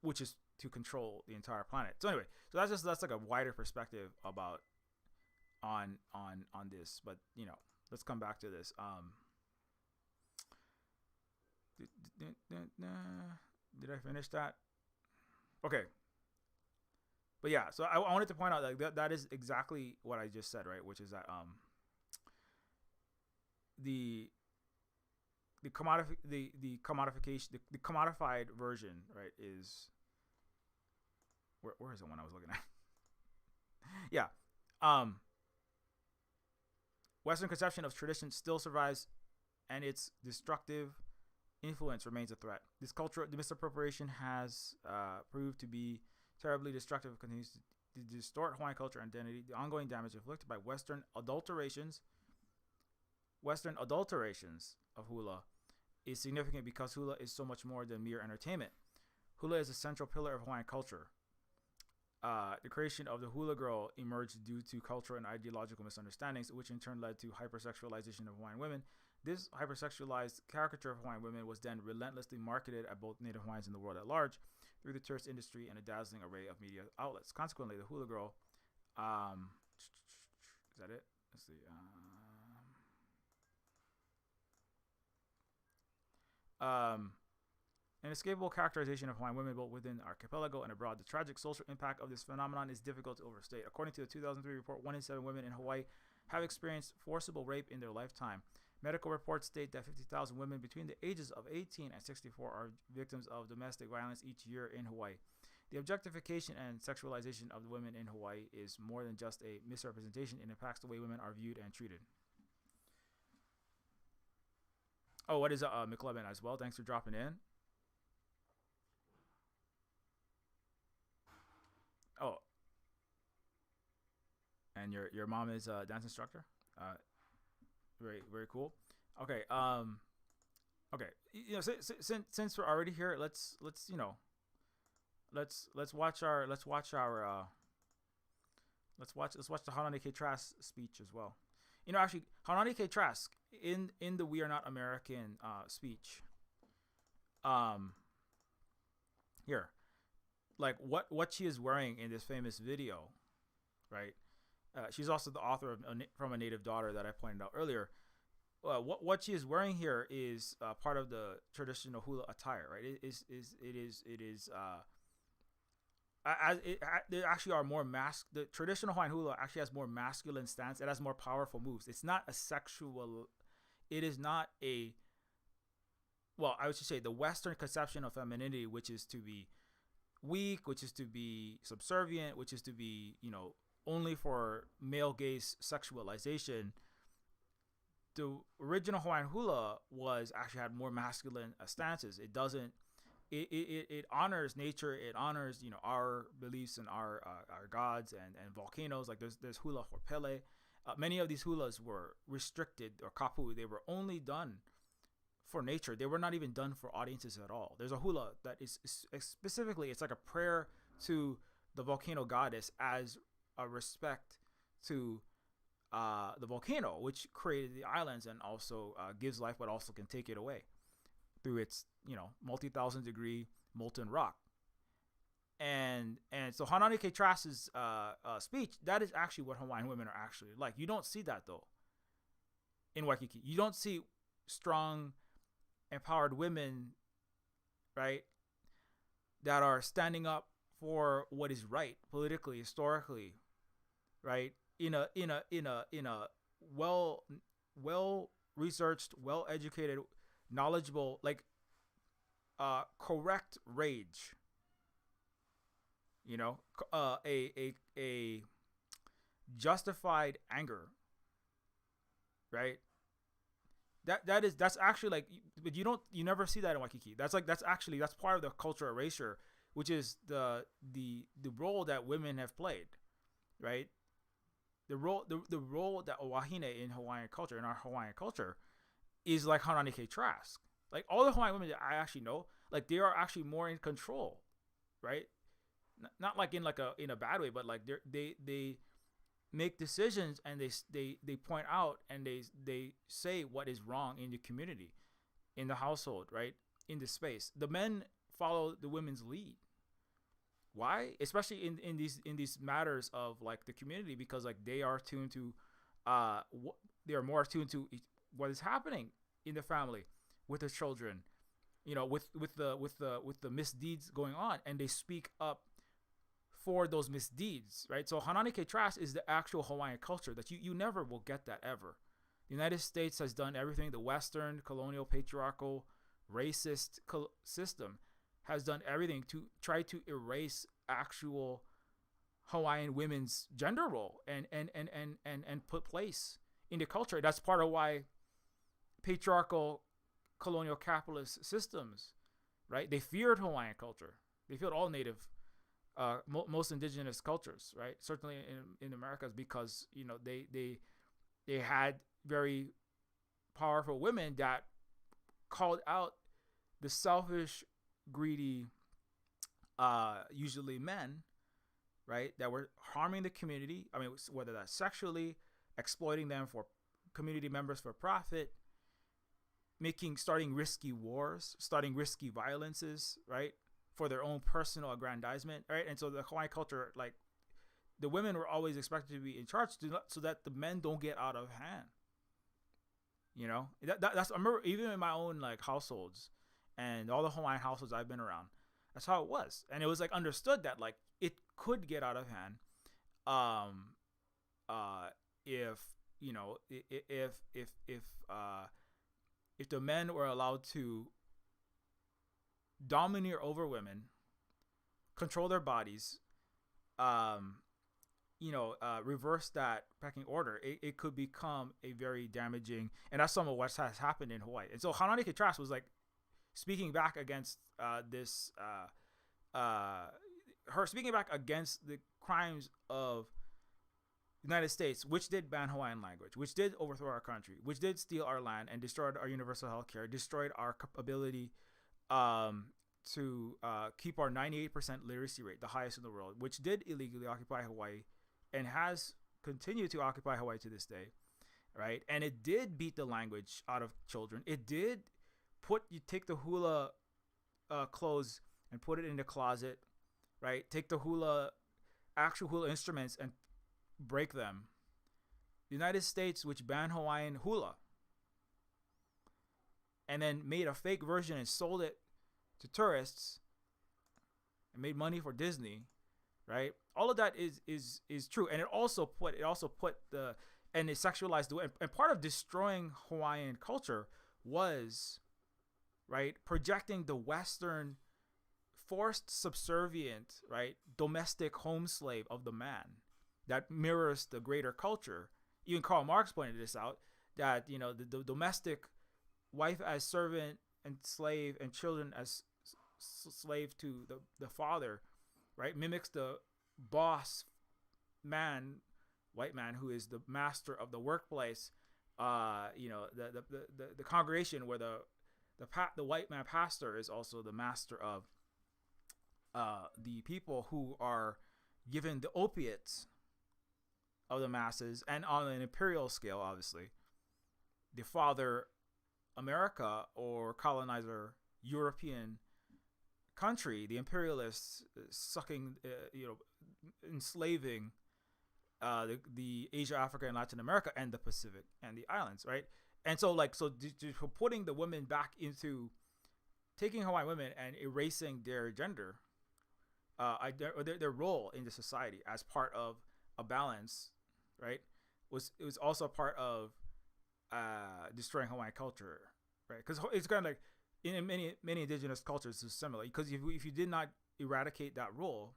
which is to control the entire planet. So anyway, so that's like a wider perspective about on this. But let's come back to this. Did I finish that? Okay. But yeah, so I wanted to point out that is exactly what I just said, right? Which is that the commodification, the commodified version, right, is where is the one I was looking at? Yeah. Western conception of tradition still survives, and its destructive influence remains a threat. This cultural misappropriation has proved to be terribly destructive and continues to distort Hawaiian culture and identity. The ongoing damage inflicted by Western adulterations of Hula is significant because Hula is so much more than mere entertainment. Hula is a central pillar of Hawaiian culture. The creation of the Hula girl emerged due to cultural and ideological misunderstandings, which in turn led to hypersexualization of Hawaiian women. This hypersexualized caricature of Hawaiian women was then relentlessly marketed at both Native Hawaiians and the world at large through the tourist industry and a dazzling array of media outlets. Consequently, the Hula girl, is that it? Let's see. An inescapable characterization of Hawaiian women both within the archipelago and abroad. The tragic social impact of this phenomenon is difficult to overstate. According to the 2003 report, 1 in 7 women in Hawaii have experienced forcible rape in their lifetime. Medical reports state that 50,000 women between the ages of 18 and 64 are victims of domestic violence each year in Hawaii. The objectification and sexualization of the women in Hawaii is more than just a misrepresentation. It impacts the way women are viewed and treated. Oh, what is McLevin as well? Thanks for dropping in. Oh, and your mom is a dance instructor. Very very cool. Okay. Okay. Since we're already here, let's watch the Hanane K. Trask speech as well. Actually, Hanane K. Trask in the "We Are Not American" speech. Here, like what she is wearing in this famous video, right? She's also the author of From a Native Daughter that I pointed out earlier. What she is wearing here is part of the traditional hula attire, right? There actually are more the traditional Hawaiian hula actually has more masculine stance. It has more powerful moves. It's not a sexual. It is not a. Well, I would just say the Western conception of femininity, which is to be weak, which is to be subservient, which is to be only for male gaze sexualization. The original Hawaiian hula actually had more masculine stances. It doesn't. It honors nature. It honors our beliefs and our gods and volcanoes. Like there's hula for Pele. Many of these hulas were restricted, or kapu. They were only done for nature. They were not even done for audiences at all. There's a hula that is specifically, it's like a prayer to the volcano goddess as a respect to the volcano, which created the islands and also gives life, but also can take it away through its multi-thousand degree molten rock. And so Hanane K. Trask's speech, that is actually what Hawaiian women are actually like. You don't see that though in Waikiki. You don't see strong, empowered women, right, that are standing up for what is right politically, historically, right, in a well researched, well educated, knowledgeable, like correct rage, a justified anger, right? That's actually like, but you never see that in Waikiki. That's part of the cultural erasure, which is the role that women have played, right? The role that wahine in Hawaiian culture, in our Hawaiian culture, is like Hanane K. Trask. Like all the Hawaiian women that I actually know, like they are actually more in control, right? Not like in a bad way, but like they make decisions and they point out and they say what is wrong in the community, in the household, right? In the space. The men follow the women's lead. Why? Especially in these matters of like the community, because like they are tuned to they are more attuned to what is happening in the family with the children, you know, with the misdeeds going on, and they speak up for those misdeeds, right? So Hanani Ke Trash is the actual Hawaiian culture that you never will get that ever. The United States has done everything. The Western colonial patriarchal racist system has done everything to try to erase actual Hawaiian women's gender role and put place in the culture. That's part of why patriarchal colonial capitalist systems, right? They feared Hawaiian culture. They feared all native, most indigenous cultures, right? Certainly in Americas, because you know they had very powerful women that called out the selfish, greedy, usually men, right, that were harming the community. I mean, whether that's sexually, exploiting them for community members for profit, starting risky wars, starting risky violences, right, for their own personal aggrandizement, right? And so the Hawaiian culture, like, the women were always expected to be in charge so that the men don't get out of hand. You know, that's, I remember even in my own like households and all the Hawaiian households I've been around, that's how it was. And it was like understood that like it could get out of hand if, you know, if the men were allowed to domineer over women, control their bodies, reverse that pecking order, it could become a very damaging, and that's some of what has happened in Hawaii. And so Hanani Ke Trash was like speaking back against her speaking back against the crimes of the United States, which did ban Hawaiian language, which did overthrow our country, which did steal our land and destroyed our universal health care, destroyed our ability to keep our 98% literacy rate, the highest in the world, which did illegally occupy Hawaii and has continued to occupy Hawaii to this day, right? And it did beat the language out of children. It did you take the hula clothes and put it in the closet, right? Take the actual hula instruments and break them. The United States, which banned Hawaiian hula and then made a fake version and sold it to tourists and made money for Disney, right? All of that is true, and it also put and it sexualized the way. And part of destroying Hawaiian culture was, right, projecting the Western forced subservient, right, domestic home slave of the man that mirrors the greater culture. Even Karl Marx pointed this out, that, you know, the domestic wife as servant and slave and children as slave to the father, right, mimics the boss man, white man, who is the master of the workplace, the congregation where the white man pastor is also the master of the people who are given the opiates of the masses. And on an imperial scale, obviously, the father America or colonizer European country, the imperialists sucking, enslaving the Asia, Africa, and Latin America, and the Pacific and the islands, right? And so putting the women back into taking Hawaiian women and erasing their gender, their role in the society as part of a balance, right? It was also part of destroying Hawaiian culture, right? Because it's kind of like in many indigenous cultures is similar. Because if you did not eradicate that role,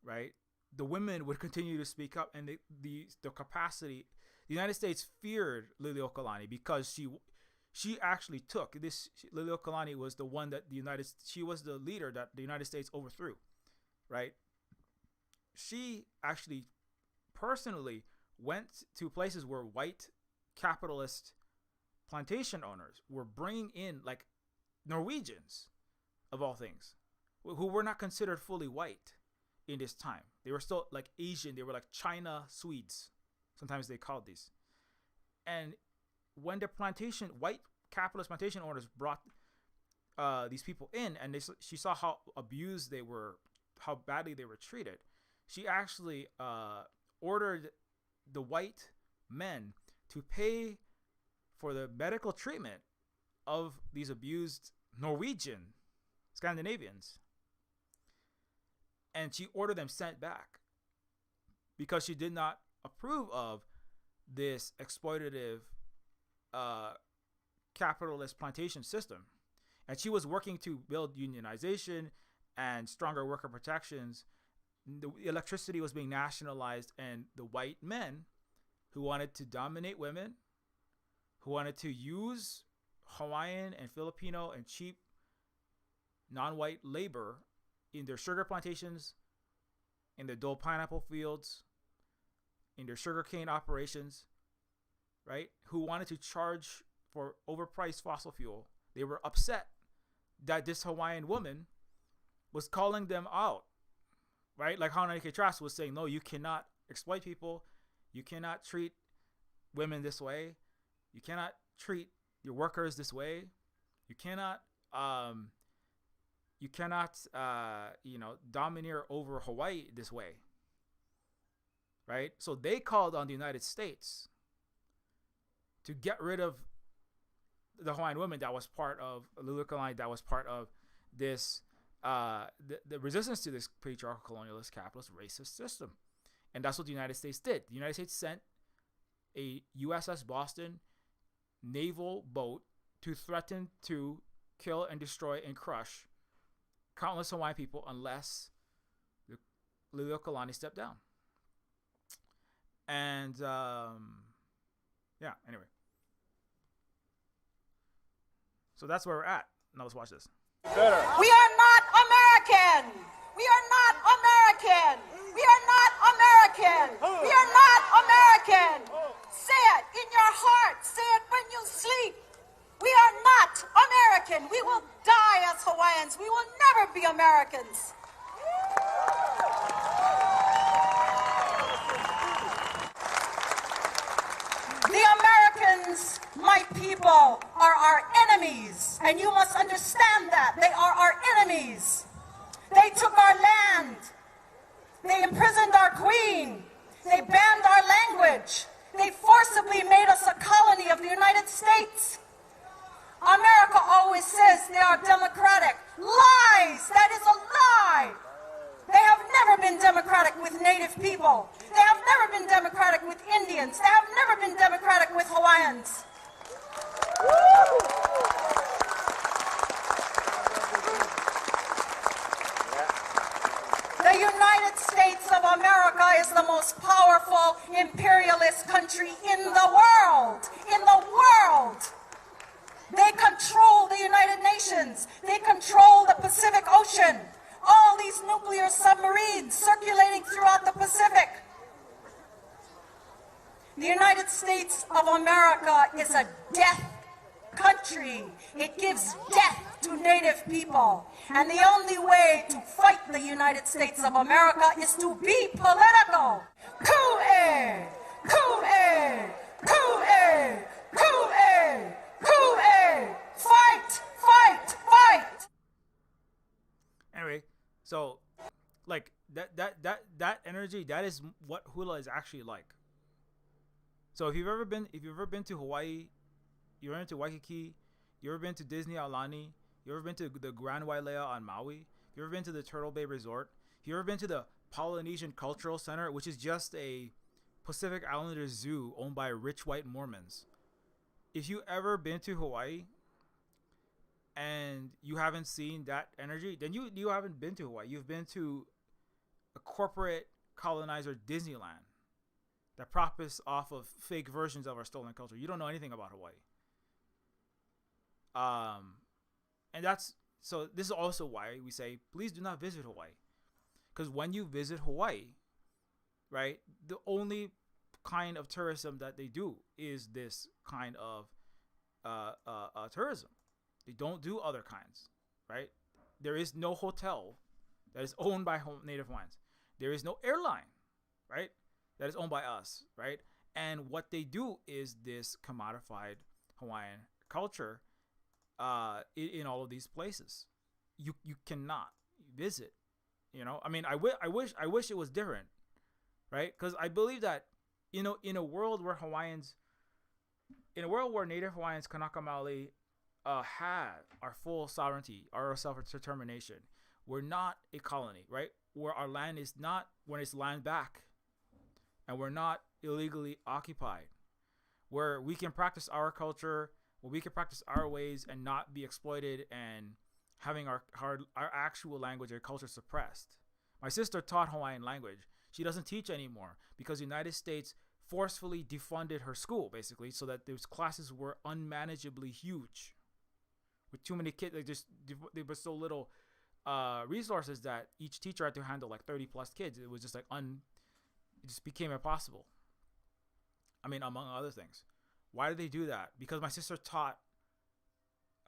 right, the women would continue to speak up, and the capacity. The United States feared Liliuokalani because she actually took this. Liliuokalani was the one that she was the leader that the United States overthrew, right? She actually personally went to places where white capitalist plantation owners were bringing in like Norwegians, of all things, who were not considered fully white in this time. They were still like Asian. They were like China Swedes. Sometimes they called these. And when the white capitalist plantation owners brought these people in, and she saw how abused they were, how badly they were treated, she actually ordered the white men to pay for the medical treatment of these abused Norwegian Scandinavians. And she ordered them sent back because she did not approve of this exploitative capitalist plantation system. And she was working to build unionization and stronger worker protections. The electricity was being nationalized, and the white men who wanted to dominate women, who wanted to use Hawaiian and Filipino and cheap non-white labor in their sugar plantations, in their Dole pineapple fields, in their sugarcane operations, right? Who wanted to charge for overpriced fossil fuel. They were upset that this Hawaiian woman was calling them out, right? Like Halle Trust was saying, no, you cannot exploit people. You cannot treat women this way. You cannot treat your workers this way. You cannot domineer over Hawaii this way, right? So they called on the United States to get rid of the Hawaiian women that was part of Lulu Kalani, that was part of this the resistance to this patriarchal, colonialist, capitalist, racist system. And that's what the United States did. The United States sent a USS Boston naval boat to threaten to kill and destroy and crush countless Hawaiian people unless the Lulu Kalani stepped down. And anyway. So that's where we're at. Now let's watch this. Better. We are not American. We are not American. We are not American. We are not American. Say it in your heart. Say it when you sleep. We are not American. We will die as Hawaiians. We will never be Americans. The Americans, my people, are our enemies. And you must understand that. They are our enemies. They took our land. They imprisoned our queen. They banned our language. They forcibly made us a colony of the United States. America always says they are democratic. Lies! That is a lie! They have never been democratic with Native people. They have never been democratic with Indians. They have never been democratic with Hawaiians. The United States of America is the most powerful imperialist country in the world. In the world. They control the United Nations. They control the Pacific Ocean. All these nuclear submarines circulating throughout the Pacific. The United States of America is a death country. It gives death to Native people. And the only way to fight the United States of America is to be political. Coup-e! Coup-e! Coup-e! Coup-e! Coup-e! Fight! Fight! Fight! Anyway, so like that energy, that is what Hula is actually like. So if you've ever been to Hawaii, you've ever been to Waikiki, you ever been to Disney Aulani, you ever been to the Grand Wailea on Maui, you ever been to the Turtle Bay Resort, you ever been to the Polynesian Cultural Center, which is just a Pacific Islander zoo owned by rich white Mormons. If you ever been to Hawaii and you haven't seen that energy, then you haven't been to Hawaii. You've been to a corporate colonizer Disneyland that profits off of fake versions of our stolen culture. You don't know anything about Hawaii. And so this is also why we say, please do not visit Hawaii. Because when you visit Hawaii, right, the only kind of tourism that they do is this kind of tourism. They don't do other kinds, right? There is no hotel that is owned by Native Hawaiians. There is no airline, right, that is owned by us, right? And what they do is this commodified Hawaiian culture in all of these places. You cannot visit, you know. I mean, I wish it was different, right? Because I believe that, you know, in a world where Native Hawaiians, Kanaka Maoli, have our full sovereignty, our self-determination, we're not a colony, right? Where our land is not, when it's land back, and we're not illegally occupied, where we can practice our culture, where we can practice our ways and not be exploited and having our actual language and culture suppressed. My sister taught Hawaiian language. She doesn't teach anymore because the United States forcefully defunded her school, basically, so that those classes were unmanageably huge with too many kids. There was so little resources that each teacher had to handle like 30 plus kids. It was just like it just became impossible. I mean, among other things. Why did they do that? Because my sister taught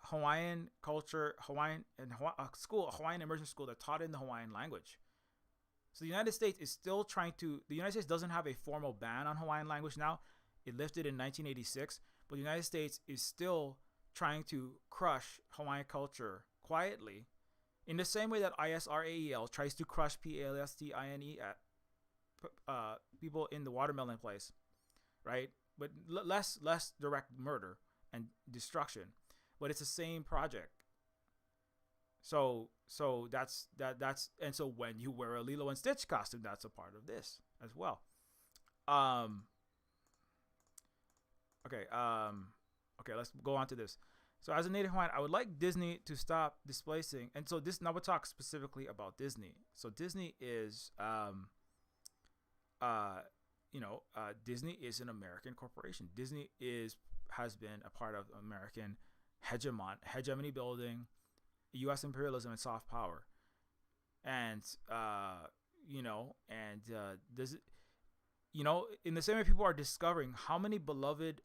Hawaiian culture, Hawaiian immersion school that taught in the Hawaiian language. So the United States is still the United States doesn't have a formal ban on Hawaiian language now. It lifted in 1986, but the United States is still trying to crush Hawaiian culture quietly, in the same way that ISRAEL tries to crush PALSTINE at people in the watermelon place, right? But less direct murder and destruction, but it's the same project. So that's and so when you wear a Lilo and Stitch costume, that's a part of this as well. Okay, let's go on to this. So as a Native Hawaiian, I would like Disney to stop displacing. And so now we'll talk specifically about Disney. So Disney is, Disney is an American corporation. Disney has been a part of American hegemony building, U.S. imperialism and soft power. And, in the same way people are discovering how many beloved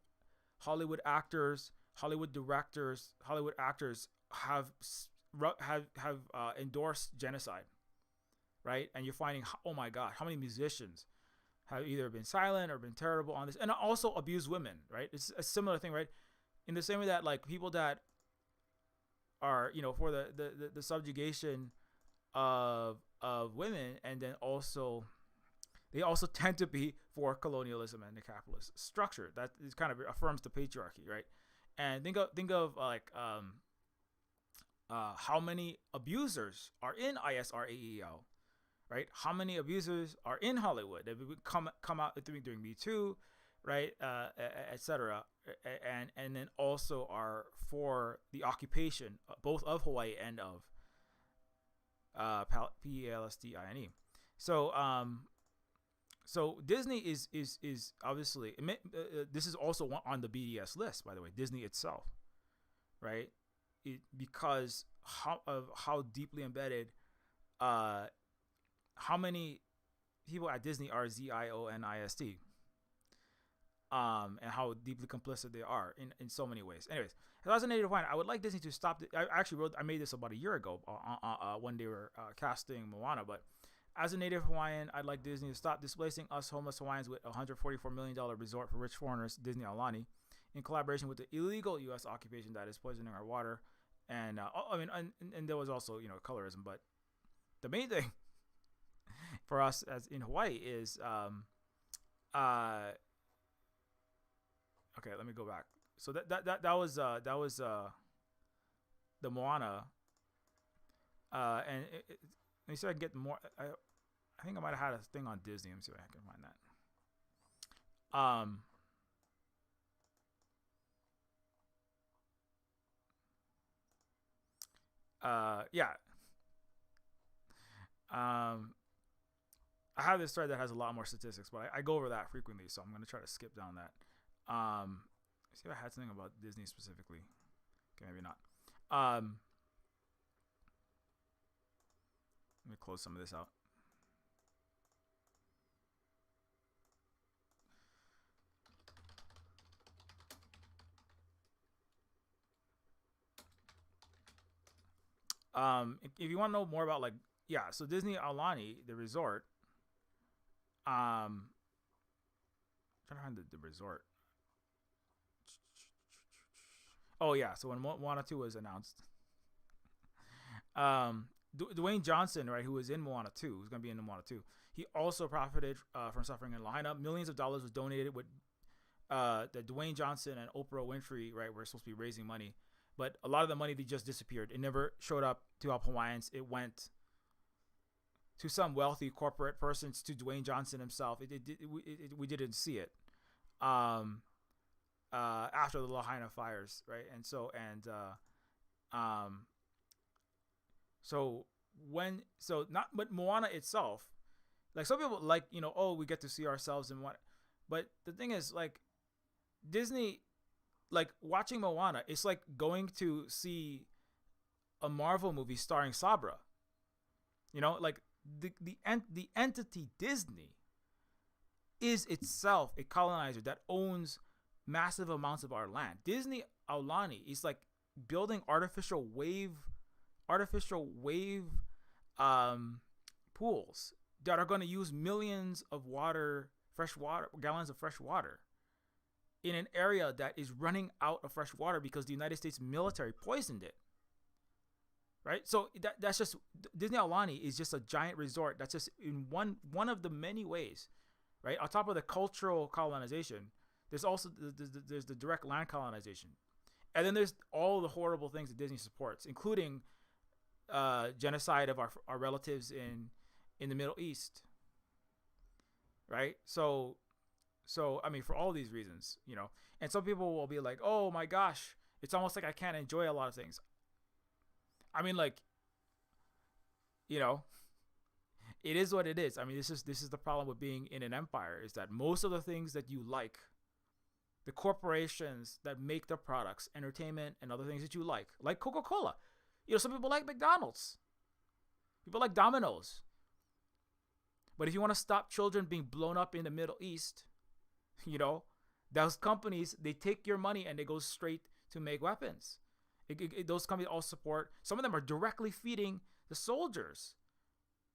Hollywood actors, Hollywood directors, Hollywood actors have endorsed genocide, right? And you're finding, oh my God, how many musicians have either been silent or been terrible on this, and also abuse women, right? It's a similar thing, right? In the same way that like people that are, for the subjugation of women, and then also they also tend to be for colonialism and the capitalist structure that is kind of affirms the patriarchy, right? And think of like how many abusers are in ISRAEL, right? How many abusers are in Hollywood? They would come out during Me Too, right? Etc. And then also are for the occupation both of Hawaii and of PALSTINE. So Disney is obviously this is also on the BDS list, by the way. Disney itself, right? Because how deeply embedded, how many people at Disney are ZIONIST, and how deeply complicit they are in so many ways. Anyways, as a Native Hawaiian, I would like Disney to stop. I made this about a year ago when they were casting Moana, but as a Native Hawaiian, I'd like Disney to stop displacing us homeless Hawaiians with a $144 million resort for rich foreigners, Disney Aulani, in collaboration with the illegal U.S. occupation that is poisoning our water. And and there was also colorism, but the main thing for us as in Hawaii is okay. Let me go back. So that was the Moana, and let me see if I can get more. I think I might have had a thing on Disney. Let me see if I can find that. Yeah. I have this thread that has a lot more statistics, but I go over that frequently, so I'm going to try to skip down that. See if I had something about Disney specifically. Okay, maybe not. Let me close some of this out. If you want to know more about, like, yeah, so Disney Aulani, the resort, trying to find the resort. Oh yeah, so when Moana 2 was announced, Dwayne Johnson, right, who was in Moana 2, who's gonna be in Moana 2, he also profited from suffering in Lahaina. Millions of dollars was donated with that Dwayne Johnson and Oprah Winfrey, right, were supposed to be raising money, but a lot of the money, they just disappeared. It never showed up to help Hawaiians. It went to some wealthy corporate persons, to Dwayne Johnson himself. We didn't see it after the Lahaina fires, right? And so but Moana itself, like, some people, like, oh, we get to see ourselves in what, but the thing is, like, Disney, like, watching Moana, it's like going to see a Marvel movie starring Sabra. Like, the entity Disney is itself a colonizer that ooms massive amounts of our land. Disney Aulani is like building artificial wave pools that are going to use millions of gallons of fresh water in an area that is running out of fresh water because the United States military poisoned it. Right? So that's just, Disney Aulani is just a giant resort that's just in one of the many ways, right? On top of the cultural colonization, there's also there's the direct land colonization. And then there's all the horrible things that Disney supports, including genocide of our relatives in the Middle East. Right? So I mean, for all these reasons, and some people will be like, oh my gosh, it's almost like I can't enjoy a lot of things. I mean, like, it is what it is. I mean, this is the problem with being in an empire, is that most of the things that you like, the corporations that make the products, entertainment, and other things that you like Coca-Cola. Some people like McDonald's. People like Domino's. But if you want to stop children being blown up in the Middle East, those companies, they take your money and they go straight to make weapons. Those companies all support. Some of them are directly feeding the soldiers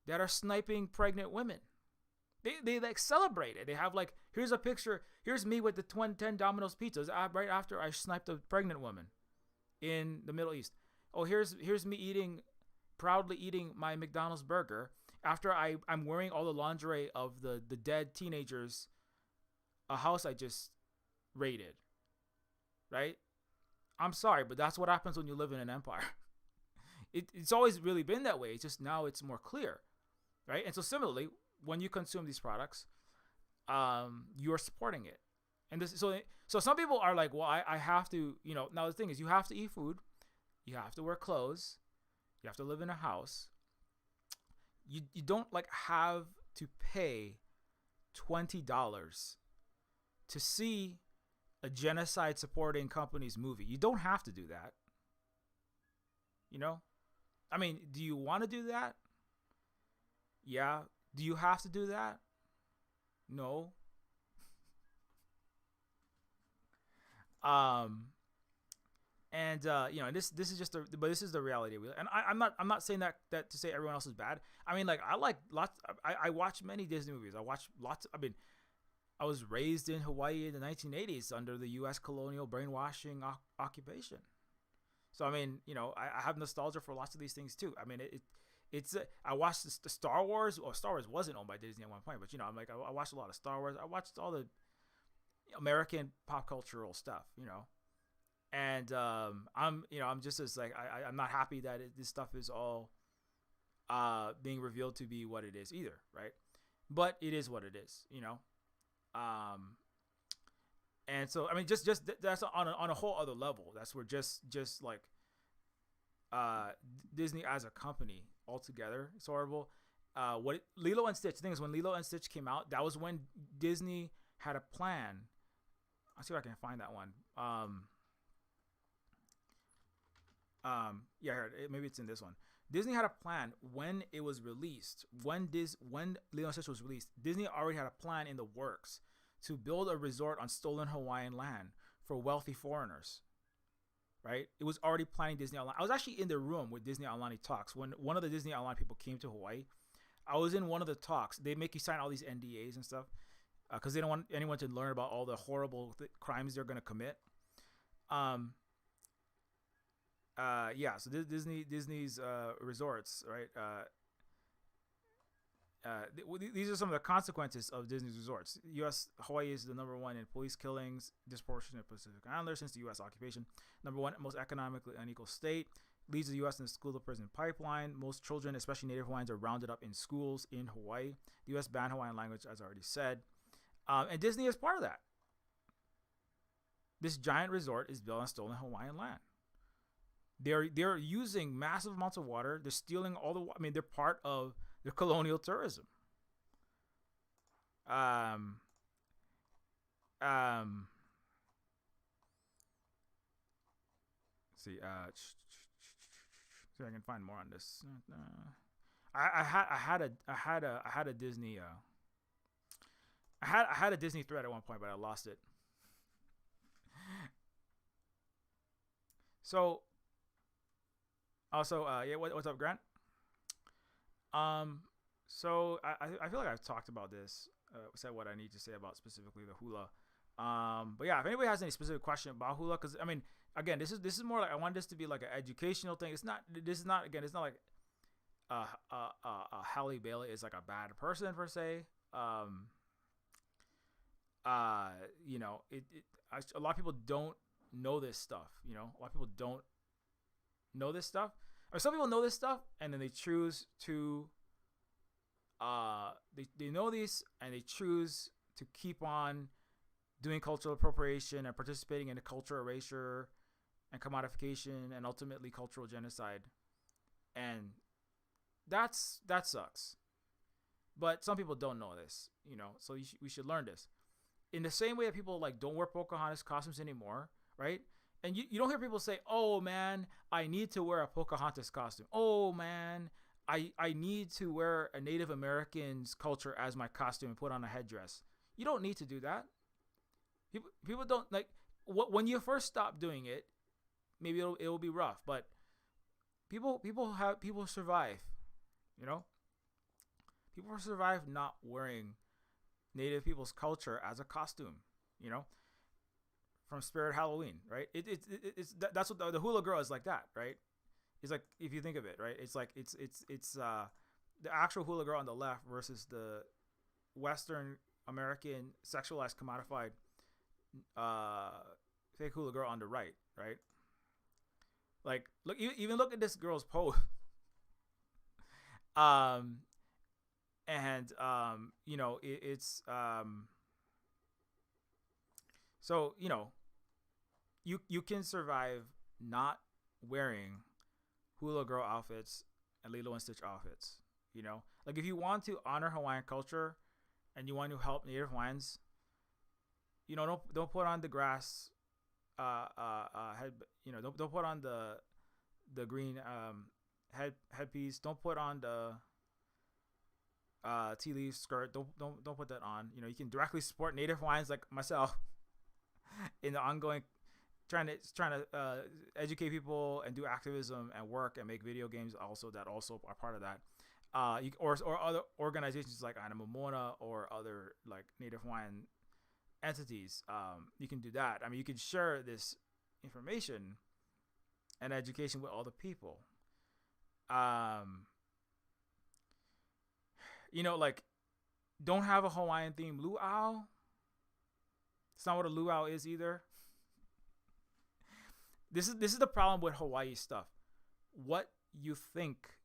that are sniping pregnant women. They like celebrate it. They have, like, here's a picture. Here's me with the 10 Domino's pizzas right after I sniped a pregnant woman in the Middle East. Oh, here's me proudly eating my McDonald's burger after I'm wearing all the lingerie of the dead teenagers, a house I just raided. Right? I'm sorry, but that's what happens when you live in an empire. It's always really been that way. It's just now it's more clear, right? And so similarly, when you consume these products, you're supporting it. And so some people are like, well, I have to, now the thing is, you have to eat food, you have to wear clothes, you have to live in a house. You don't, like, have to pay $20 to see a genocide supporting company's movie. You don't have to do that. I mean, do you want to do that? Yeah. Do you have to do that? No. And this is just but this is the reality. And I'm not saying that to say everyone else is bad. I mean, like, I like lots. I watch many Disney movies. I watch lots. I mean, I was raised in Hawaii in the 1980s under the U.S. colonial brainwashing occupation. So, I mean, I have nostalgia for lots of these things too. I mean, I watched the Star Wars. Well, Star Wars wasn't owned by Disney at one point, but I'm like, I watched a lot of Star Wars. I watched all the American pop cultural stuff, and I'm just as, like, I'm not happy that this stuff is all being revealed to be what it is either, right? But it is what it is, and so, I mean, just that's on a whole other level. That's where just like Disney as a company altogether, it's horrible. Lilo and Stitch. The thing is, when Lilo and Stitch came out, that was when Disney had a plan. I'll see if I can find that one. Maybe it's in this one. Disney had a plan when it was released. When Lilo and Stitch was released, Disney already had a plan in the works to build a resort on stolen Hawaiian land for wealthy foreigners. right? It was already planning Disney Online. I was actually in the room with Disney Online talks when one of the Disney Online people came to Hawaii. I was in one of the talks. They make you sign all these NDAs and stuff because they don't want anyone to learn about all the horrible crimes they're going to commit. So Disney's resorts, right? These are some of the consequences of Disney's resorts. Hawaii is the number one in police killings, disproportionate Pacific Islanders since the U.S. occupation. Number one most economically unequal state. Leads the U.S. in the school-to-prison pipeline. Most children, especially Native Hawaiians, are rounded up in schools in Hawaii. The U.S. banned Hawaiian language, as I already said. And Disney is part of that. This giant resort is built on stolen Hawaiian land. They're using massive amounts of water. They're stealing all the. They're part of the colonial tourism. See, see if I can find more on this. I had a Disney. I had a Disney thread at one point, but I lost it. So. Also, what's up, Grant? So I feel like I've talked about this, said what I need to say about specifically the Hula. But yeah, if anybody has any specific question about Hula, because again, this is more like I want this to be like an educational thing. It's not like Halle Bailey is like a bad person per se. A lot of people don't know this stuff. A lot of people don't know this stuff, or some people know this stuff and then they choose to they know these and they choose to keep on doing cultural appropriation and participating in the cultural erasure and commodification and ultimately cultural genocide, and that sucks. But some people don't know this, so we should learn this. In the same way that people like don't wear Pocahontas costumes anymore, right? And you don't hear people say, oh, man, I need to wear a Pocahontas costume. Oh, man, I need to wear a Native American's culture as my costume and put on a headdress. You don't need to do that. People don't, like, when you first stop doing it, maybe it'll be rough. But people survive, People survive not wearing Native people's culture as a costume, from Spirit Halloween, right? That's what the Hula girl is like that, right? It's like, if you think of it, right? It's like it's the actual Hula girl on the left versus the Western American sexualized commodified fake Hula girl on the right, right? Like, look at this girl's pose. So you can survive not wearing Hula girl outfits and Lilo and Stitch outfits. Like, if you want to honor Hawaiian culture and you want to help Native Hawaiians, don't put on the grass head. Don't put on the green headpiece. Don't put on the tea leaf skirt. Don't put that on. You can directly support Native Hawaiians like myself in the ongoing trying to educate people and do activism and work and make video games that also are part of that. Or other organizations like Moana or other like Native Hawaiian entities. You can do that. You can share this information and education with all the people. Like, don't have a Hawaiian themed luau. It's not what a luau is either. This is the problem with Hawaii stuff. What you think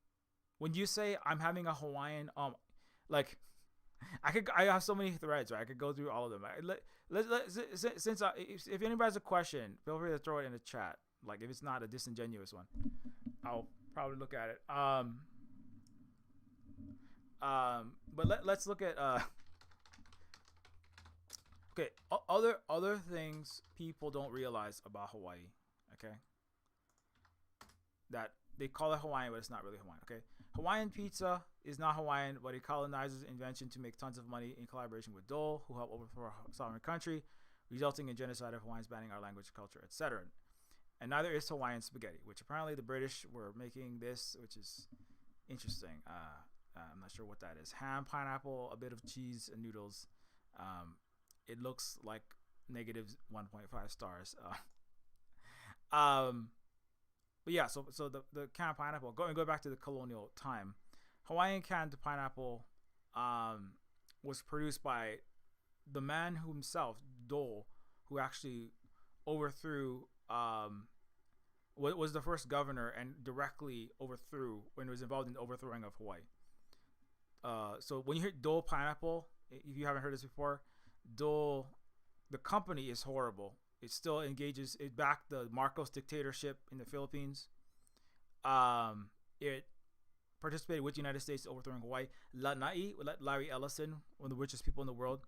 when you say I'm having a Hawaiian, like, I have so many threads, right? I could go through all of them. If anybody has a question, feel free to throw it in the chat. Like, if it's not a disingenuous one, I'll probably look at it. But let's look at okay, other things people don't realize about Hawaii. Okay, that they call it Hawaiian, but it's not really Hawaiian. Okay, Hawaiian pizza is not Hawaiian, but a colonizer's invention to make tons of money in collaboration with Dole, who helped overthrow a sovereign country, resulting in genocide of Hawaiians, banning our language, culture, etc. and neither is Hawaiian spaghetti, which apparently the British were making this, which is interesting. I'm not sure what that is. Ham, pineapple, a bit of cheese, and noodles. It looks like negative 1.5 stars. But yeah, so the canned pineapple. Going back to the colonial time, Hawaiian canned pineapple was produced by the man himself, Dole, who actually overthrew was the first governor and directly overthrew when he was involved in the overthrowing of Hawaii. So when you hear Dole pineapple, if you haven't heard this before, Dole, the company is horrible. It still engages. It backed the Marcos dictatorship in the Philippines. It participated with the United States overthrowing Hawaii. Lanai, Larry Ellison, one of the richest people in the world.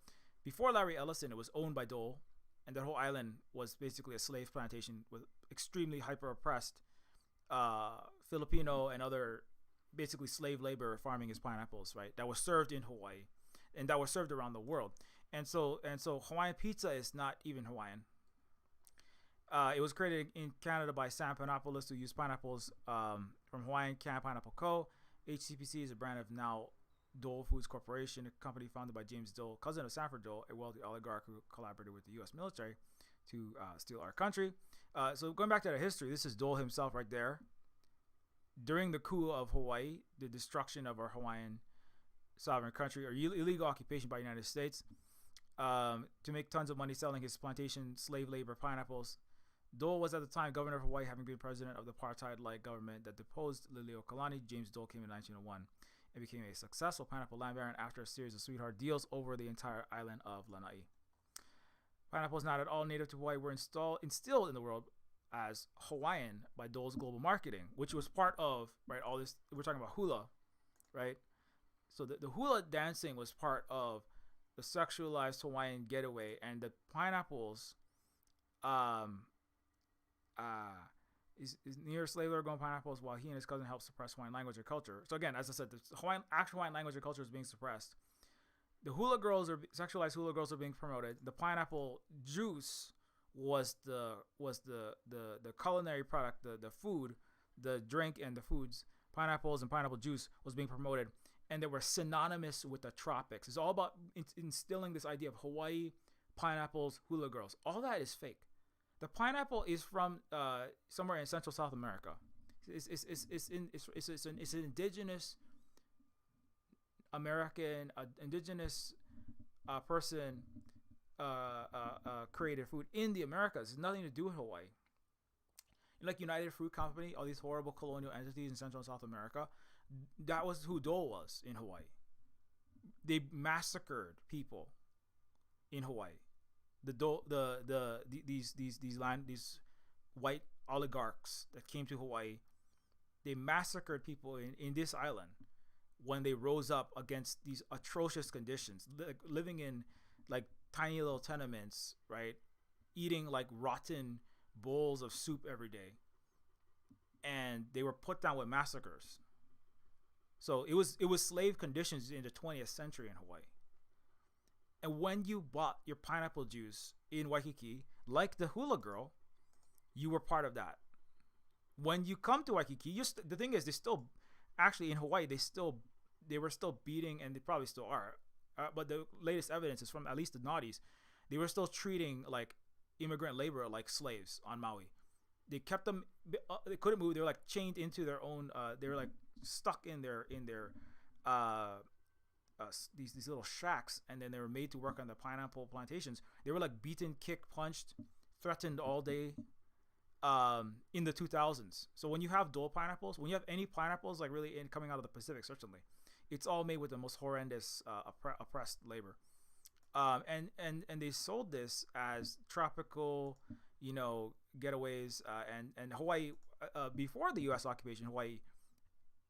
Before Larry Ellison, it was owned by Dole, and that whole island was basically a slave plantation with extremely hyper oppressed Filipino and other basically slave labor farming his pineapples, right? That was served in Hawaii, and that was served around the world. And so Hawaiian pizza is not even Hawaiian. It was created in Canada by Sam Panopoulos, who used pineapples from Hawaiian Canned Pineapple Co. HCPC is a brand of now Dole Foods Corporation, a company founded by James Dole, cousin of Sanford Dole, a wealthy oligarch who collaborated with the U.S. military to steal our country. So going back to the history, this is Dole himself right there. During the coup of Hawaii, the destruction of our Hawaiian sovereign country, or illegal occupation by the United States, to make tons of money selling his plantation slave labor pineapples. Dole was at the time governor of Hawaii, having been president of the apartheid-like government that deposed Liliuokalani. James Dole came in 1901 and became a successful pineapple land baron after a series of sweetheart deals over the entire island of Lanai. Pineapples not at all native to Hawaii were instilled in the world as Hawaiian by Dole's global marketing, which was part of, right, all this. We're talking about hula, right? So the hula dancing was part of the sexualized Hawaiian getaway, and the pineapples is near slave labor grown pineapples while he and his cousin helped suppress Hawaiian language and culture. So again, as I said, the actual Hawaiian language and culture is being suppressed. The sexualized hula girls are being promoted. The pineapple juice was the culinary product, the food, the drink and the foods. Pineapples and pineapple juice was being promoted, and they were synonymous with the tropics. It's all about instilling this idea of Hawaii, pineapples, hula girls. All that is fake. The pineapple is from somewhere in Central South America. It's an indigenous American, indigenous person created food in the Americas. It's nothing to do with Hawaii. Like United Fruit Company, all these horrible colonial entities in Central and South America, that was who Dole was in Hawaii. They massacred people in Hawaii. These white oligarchs that came to Hawaii, they massacred people in this island when they rose up against these atrocious conditions, living in like tiny little tenements, right? Eating like rotten bowls of soup every day, and they were put down with massacres. So it was slave conditions in the 20th century in Hawaii. And when you bought your pineapple juice in Waikiki, like the hula girl, you were part of that. When you come to Waikiki, the thing is, they still, actually in Hawaii, they were still beating, and they probably still are. But the latest evidence is from at least the Naughties. They were still treating like immigrant labor like slaves on Maui. They kept them. They couldn't move. They were like chained into their own. They were like stuck in their these little shacks, and then they were made to work on the pineapple plantations. They were like beaten, kicked, punched, threatened all day in the 2000s. So when you have Dole pineapples, when you have any pineapples like really coming out of the Pacific, certainly, it's all made with the most horrendous oppressed labor. And they sold this as tropical, getaways. And Hawaii, before the U.S. occupation, Hawaii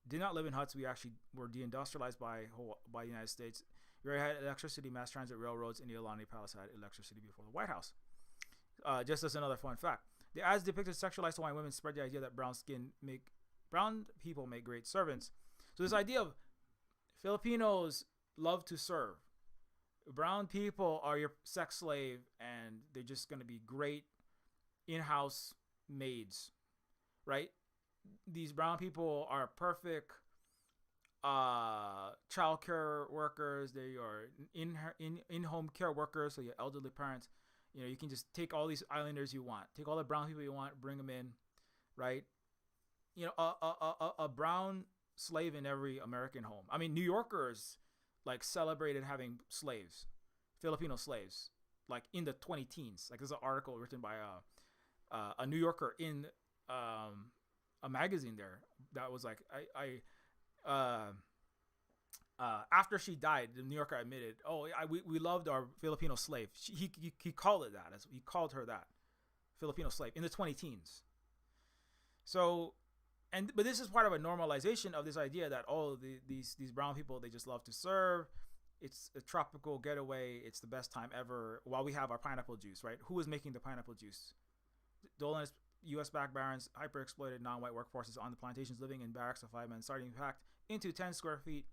did not live in huts. We actually were deindustrialized by the United States. We already had electricity, mass transit, railroads, and the Alani Palace had electricity before the White House. Just as another fun fact, the ads depicted sexualized Hawaiian women spread the idea that brown people make great servants. So this idea of Filipinos love to serve. Brown people are your sex slave, and they're just going to be great in-house maids, right? These brown people are perfect child care workers. They are in home care workers, so your elderly parents. You know, you can just take all these islanders you want, take all the brown people you want, bring them in, right? You know, a brown slave in every American home. I mean, New Yorkers like celebrated having slaves, Filipino slaves, like in the 20 teens. Like there's an article written by a New Yorker in a magazine there that was like after she died, the New Yorker admitted, "Oh, we loved our Filipino slave." He called it that, as he called her that, Filipino slave, in the 20 teens. So, but this is part of a normalization of this idea that these brown people, they just love to serve. It's a tropical getaway. It's the best time ever. While we have our pineapple juice, right? Who is making the pineapple juice? Dolan U.S. back barons, hyper-exploited non-white workforces on the plantations, living in barracks of 5 men, starting packed into 10 square feet.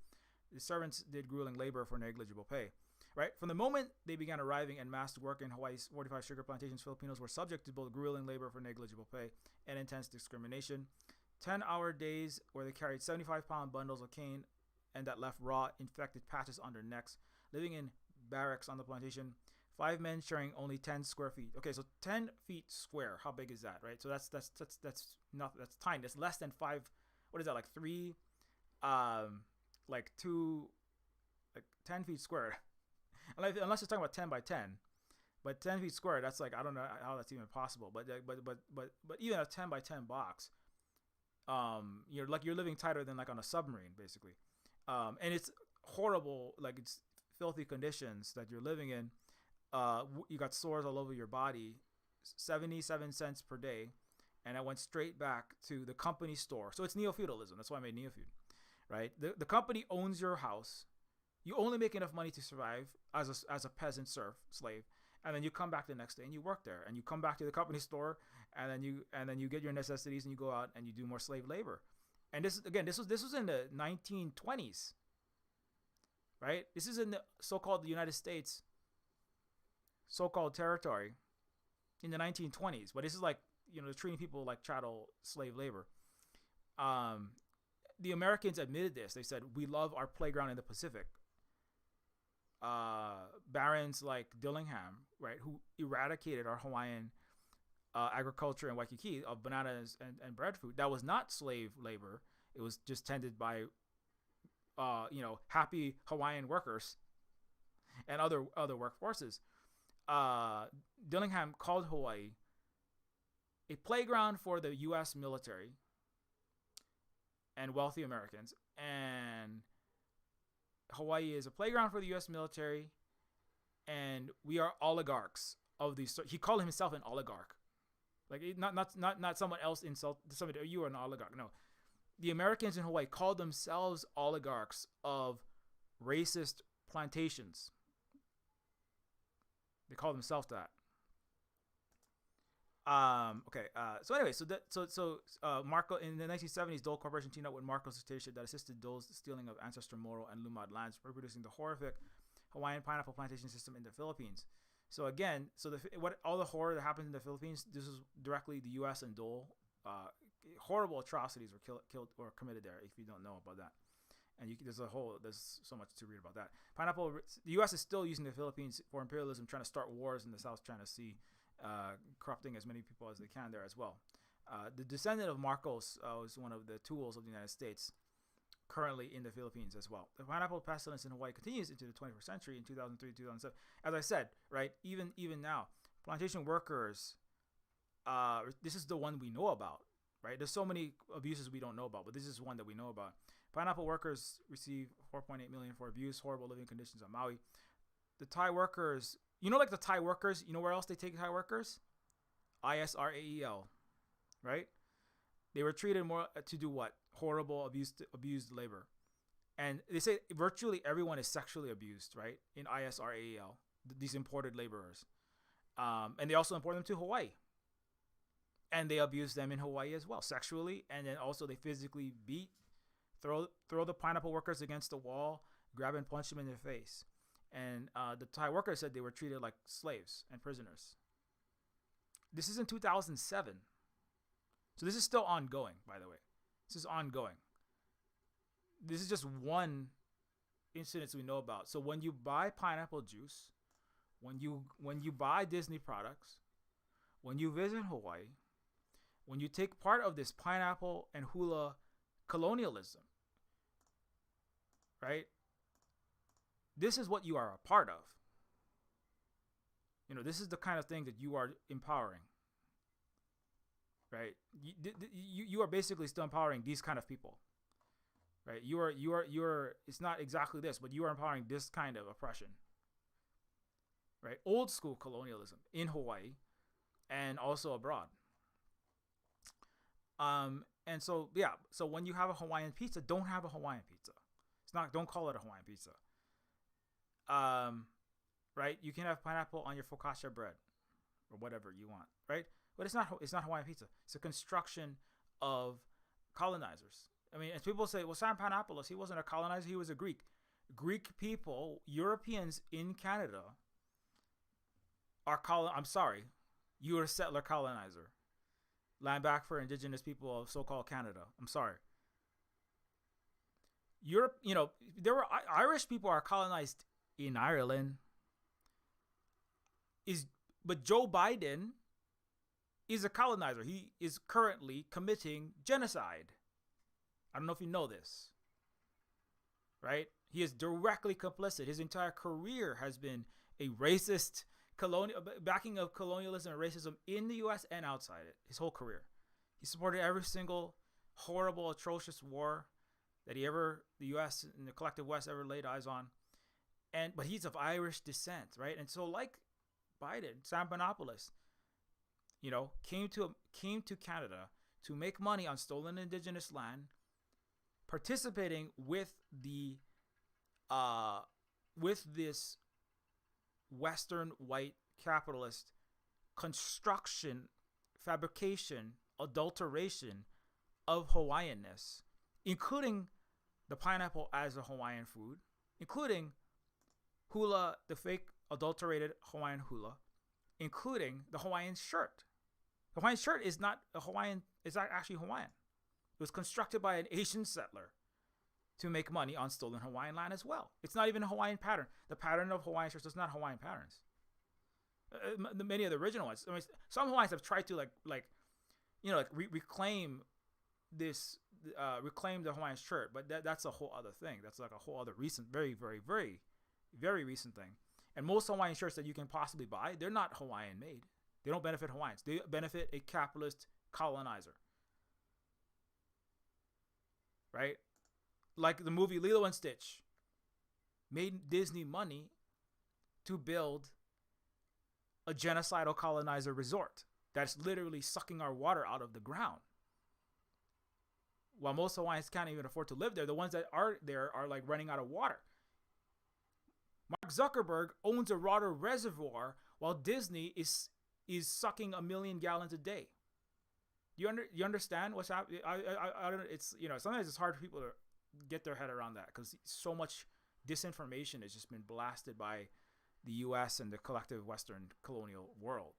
The servants did grueling labor for negligible pay. Right? From the moment they began arriving en masse to work in Hawaii's 45 sugar plantations, Filipinos were subject to both grueling labor for negligible pay and intense discrimination. 10-hour days where they carried 75-pound bundles of cane and that left raw, infected patches on their necks, living in barracks on the plantation. 5 men sharing only 10 square feet. Okay, so 10 feet square. How big is that, right? So that's not, that's tiny. That's less than 5. What is that, like 3? Like 2, like 10 feet square. Unless you're talking about 10 by 10, but 10 feet square, that's like, I don't know how that's even possible. But even a 10 by 10 box, you're living tighter than like on a submarine, basically. And it's horrible, like it's filthy conditions that you're living in. You got sores all over your body, 77 cents per day, and I went straight back to the company store. So it's Neofeudalism. That's why I made Neofeud, right? The company owns your house. You only make enough money to survive as a peasant slave, and then you come back the next day and you work there, and you come back to the company store, and then you get your necessities and you go out and you do more slave labor. And this was in the 1920s, right? This is in the so-called United States, so-called territory, in the 1920s. But this is like, they're treating people like chattel slave labor. The Americans admitted this. They said, we love our playground in the Pacific. Barons like Dillingham, right, who eradicated our Hawaiian agriculture in Waikiki of bananas and breadfruit. That was not slave labor. It was just tended by, happy Hawaiian workers and other workforces. Dillingham called Hawaii a playground for the U.S. military and wealthy Americans, and Hawaii is a playground for the U.S. military, and we are oligarchs of these. He called himself an oligarch, like not someone else insult somebody. You are an oligarch. No, the Americans in Hawaii called themselves oligarchs of racist plantations. They call themselves that. Okay. So anyway, Marco in the 1970s, Dole Corporation teamed up with Marco's dictatorship that assisted Dole's stealing of ancestral Moro and Lumad lands, reproducing the horrific Hawaiian pineapple plantation system in the Philippines. So again, all the horror that happened in the Philippines, this is directly the U.S. and Dole. Horrible atrocities were killed or committed there. If you don't know about that. And there's so much to read about that. The U.S. is still using the Philippines for imperialism, trying to start wars in the South China Sea, corrupting as many people as they can there as well. The descendant of Marcos was one of the tools of the United States, currently in the Philippines as well. The pineapple pestilence in Hawaii continues into the 21st century in 2003, 2007. As I said, right, even now, plantation workers, this is the one we know about, right? There's so many abuses we don't know about, but this is one that we know about. Pineapple workers receive $4.8 million for abuse, horrible living conditions on Maui. The Thai workers, like the Thai workers, where else they take Thai workers? ISRAEL, right? They were treated more to do what? Horrible abused labor. And they say virtually everyone is sexually abused, right? In ISRAEL, these imported laborers. And they also import them to Hawaii. And they abuse them in Hawaii as well, sexually. And then also they physically beat, throw the pineapple workers against the wall, grab and punch them in the face. And the Thai workers said they were treated like slaves and prisoners. This is in 2007. So this is still ongoing, by the way. This is ongoing. This is just one incident we know about. So when you buy pineapple juice, when you buy Disney products, when you visit Hawaii, when you take part of this pineapple and hula colonialism, right? This is what you are a part of. You know, this is the kind of thing that you are empowering, right? You are basically still empowering these kind of people, right? You are. It's not exactly this, but you are empowering this kind of oppression, right? Old school colonialism in Hawaii, and also abroad. And so yeah, so when you have a Hawaiian pizza, don't have a Hawaiian pizza. Don't call it a Hawaiian pizza. Right? You can have pineapple on your focaccia bread or whatever you want, right? But it's not Hawaiian pizza. It's a construction of colonizers. I mean, as people say, well, San Panopoulos, he wasn't a colonizer, he was a Greek. Greek people, Europeans in Canada are I'm sorry, you are a settler colonizer. Land back for indigenous people of so-called Canada. I'm sorry. Europe, you know, there were Irish people are colonized in Ireland. But Joe Biden is a colonizer. He is currently committing genocide. I don't know if you know this. Right? He is directly complicit. His entire career has been a racist backing of colonialism and racism in the U.S. and outside it. His whole career. He supported every single horrible, atrocious war that the U.S. and the collective West ever laid eyes on. But he's of Irish descent, right? And so like Biden, Sam Panopoulos, you know, came to Canada to make money on stolen indigenous land, participating with this Western white capitalist construction, fabrication, adulteration of Hawaiianness, including the pineapple as a Hawaiian food, including hula, the fake adulterated Hawaiian hula, including the Hawaiian shirt. The Hawaiian shirt is not a Hawaiian, it's not actually Hawaiian. It was constructed by an Asian settler to make money on stolen Hawaiian land as well. It's not even a Hawaiian pattern. The pattern of Hawaiian shirts is not Hawaiian patterns. Many of the original ones. I mean, some Hawaiians have tried to reclaim this, reclaim the Hawaiian shirt, but that's a whole other thing. That's like a whole other recent, very, very, very, very recent thing. And most Hawaiian shirts that you can possibly buy, they're not Hawaiian made. They don't benefit Hawaiians. They benefit a capitalist colonizer. Right? Like the movie Lilo and Stitch made Disney money to build a genocidal colonizer resort that's literally sucking our water out of the ground. While most Hawaiians can't even afford to live there, the ones that are there are like running out of water. Mark Zuckerberg owns a water reservoir while Disney is sucking 1 million gallons a day. You understand what's happening? I don't. It's, you know, sometimes it's hard for people to get their head around that because so much disinformation has just been blasted by the U.S. and the collective Western colonial world.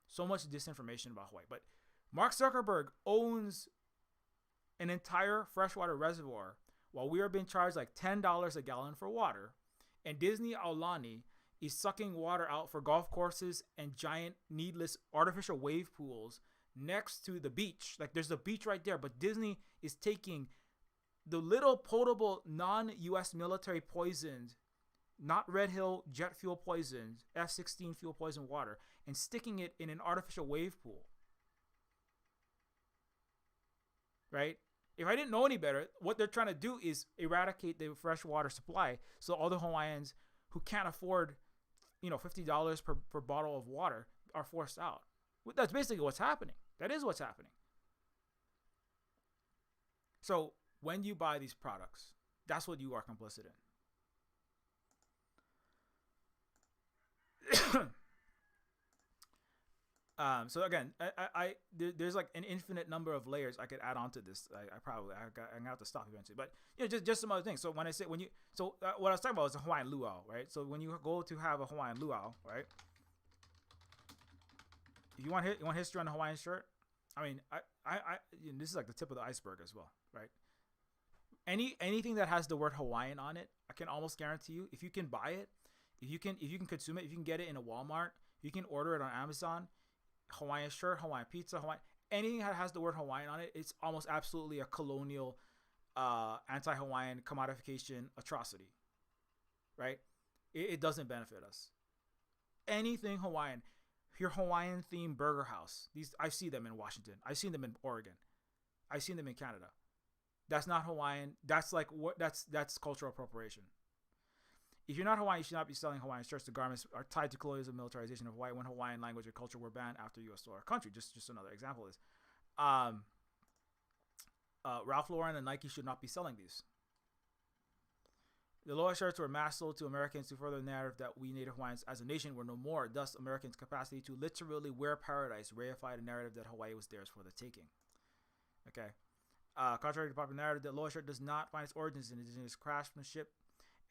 So much disinformation about Hawaii. But Mark Zuckerberg owns an entire freshwater reservoir while we are being charged like $10 a gallon for water, and Disney Aulani is sucking water out for golf courses and giant needless artificial wave pools next to the beach. Like there's a beach right there, but Disney is taking the little potable non-US military poisoned, not Red Hill jet fuel poisoned, F-16 fuel poisoned water and sticking it in an artificial wave pool. Right? If I didn't know any better, what they're trying to do is eradicate the fresh water supply so all the Hawaiians who can't afford, you know, $50 per bottle of water are forced out. That's basically what's happening. That is what's happening. So when you buy these products, that's what you are complicit in. So again, there's like an infinite number of layers I could add on to this. I'm gonna have to stop eventually, but you know, just some other things. So when I say what I was talking about was a Hawaiian luau, right? So when you go to have a Hawaiian luau, right? If you want history on the Hawaiian shirt, I mean, this is like the tip of the iceberg as well, right? Anything that has the word Hawaiian on it, I can almost guarantee you, if you can buy it, if you can consume it, if you can get it in a Walmart, you can order it on Amazon. Hawaiian shirt, Hawaiian pizza, anything that has the word Hawaiian on it, it's almost absolutely a colonial, anti-Hawaiian commodification atrocity, right? It doesn't benefit us. Anything Hawaiian, your Hawaiian themed burger house, these I see them in Washington, I've seen them in Oregon, I've seen them in Canada. That's not Hawaiian. That's like what? That's cultural appropriation. If you're not Hawaiian, you should not be selling Hawaiian shirts. The garments are tied to colonialism, militarization of Hawaii. When Hawaiian language and culture were banned after U.S. stole our country. Just another example is, Ralph Lauren and Nike should not be selling these. The Aloha shirts were mass sold to Americans to further the narrative that we Native Hawaiians as a nation were no more. Thus, Americans' capacity to literally wear paradise reified a narrative that Hawaii was theirs for the taking. Okay. Contrary to popular narrative, the Aloha shirt does not find its origins in indigenous craftsmanship,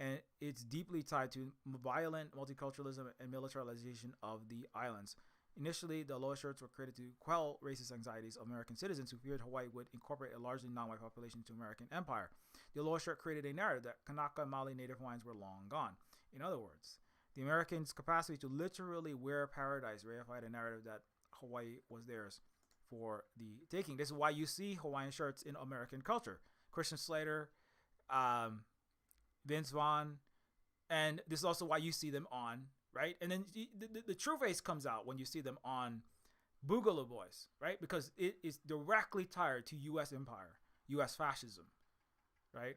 and it's deeply tied to violent multiculturalism and militarization of the islands. Initially, the Aloha shirts were created to quell racist anxieties of American citizens who feared Hawaii would incorporate a largely non-white population into American empire. The Aloha shirt created a narrative that Kanaka and Maoli Native Hawaiians were long gone. In other words, the Americans' capacity to literally wear paradise reified a narrative that Hawaii was theirs for the taking. This is why you see Hawaiian shirts in American culture. Christian Slater, Vince Vaughn, and this is also why you see them on, right? And then the true face comes out when you see them on Boogaloo Boys, right? Because it is directly tied to U.S. empire, U.S. fascism, right?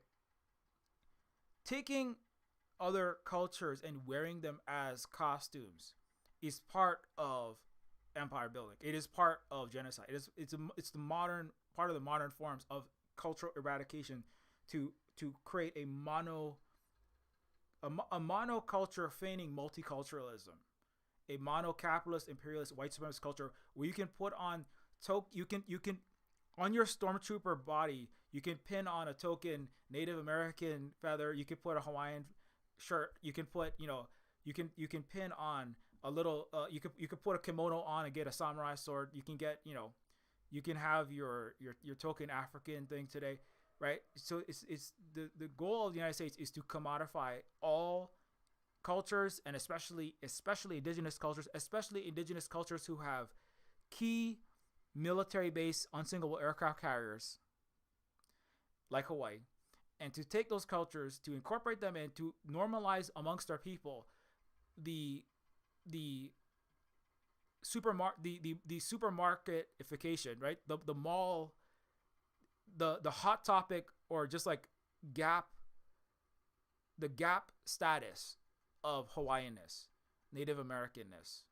Taking other cultures and wearing them as costumes is part of empire building. It is part of genocide. It's the modern part of the modern forms of cultural eradication to create a monoculture feigning multiculturalism, a mono-capitalist imperialist white supremacist culture where you can put on you can on your stormtrooper body you can pin on a token Native American feather. You can put a Hawaiian shirt. You can put you can pin on a little you could put a kimono on and get a samurai sword. You can get you can have your token African thing today, right? So it's the goal of the United States is to commodify all cultures, and especially indigenous cultures who have key military base unsinkable aircraft carriers like Hawaii, and to take those cultures, to incorporate them and to normalize amongst our people the supermarketification, right? The mall, the hot topic, or just like the gap status of Hawaiianness, Native Americanness,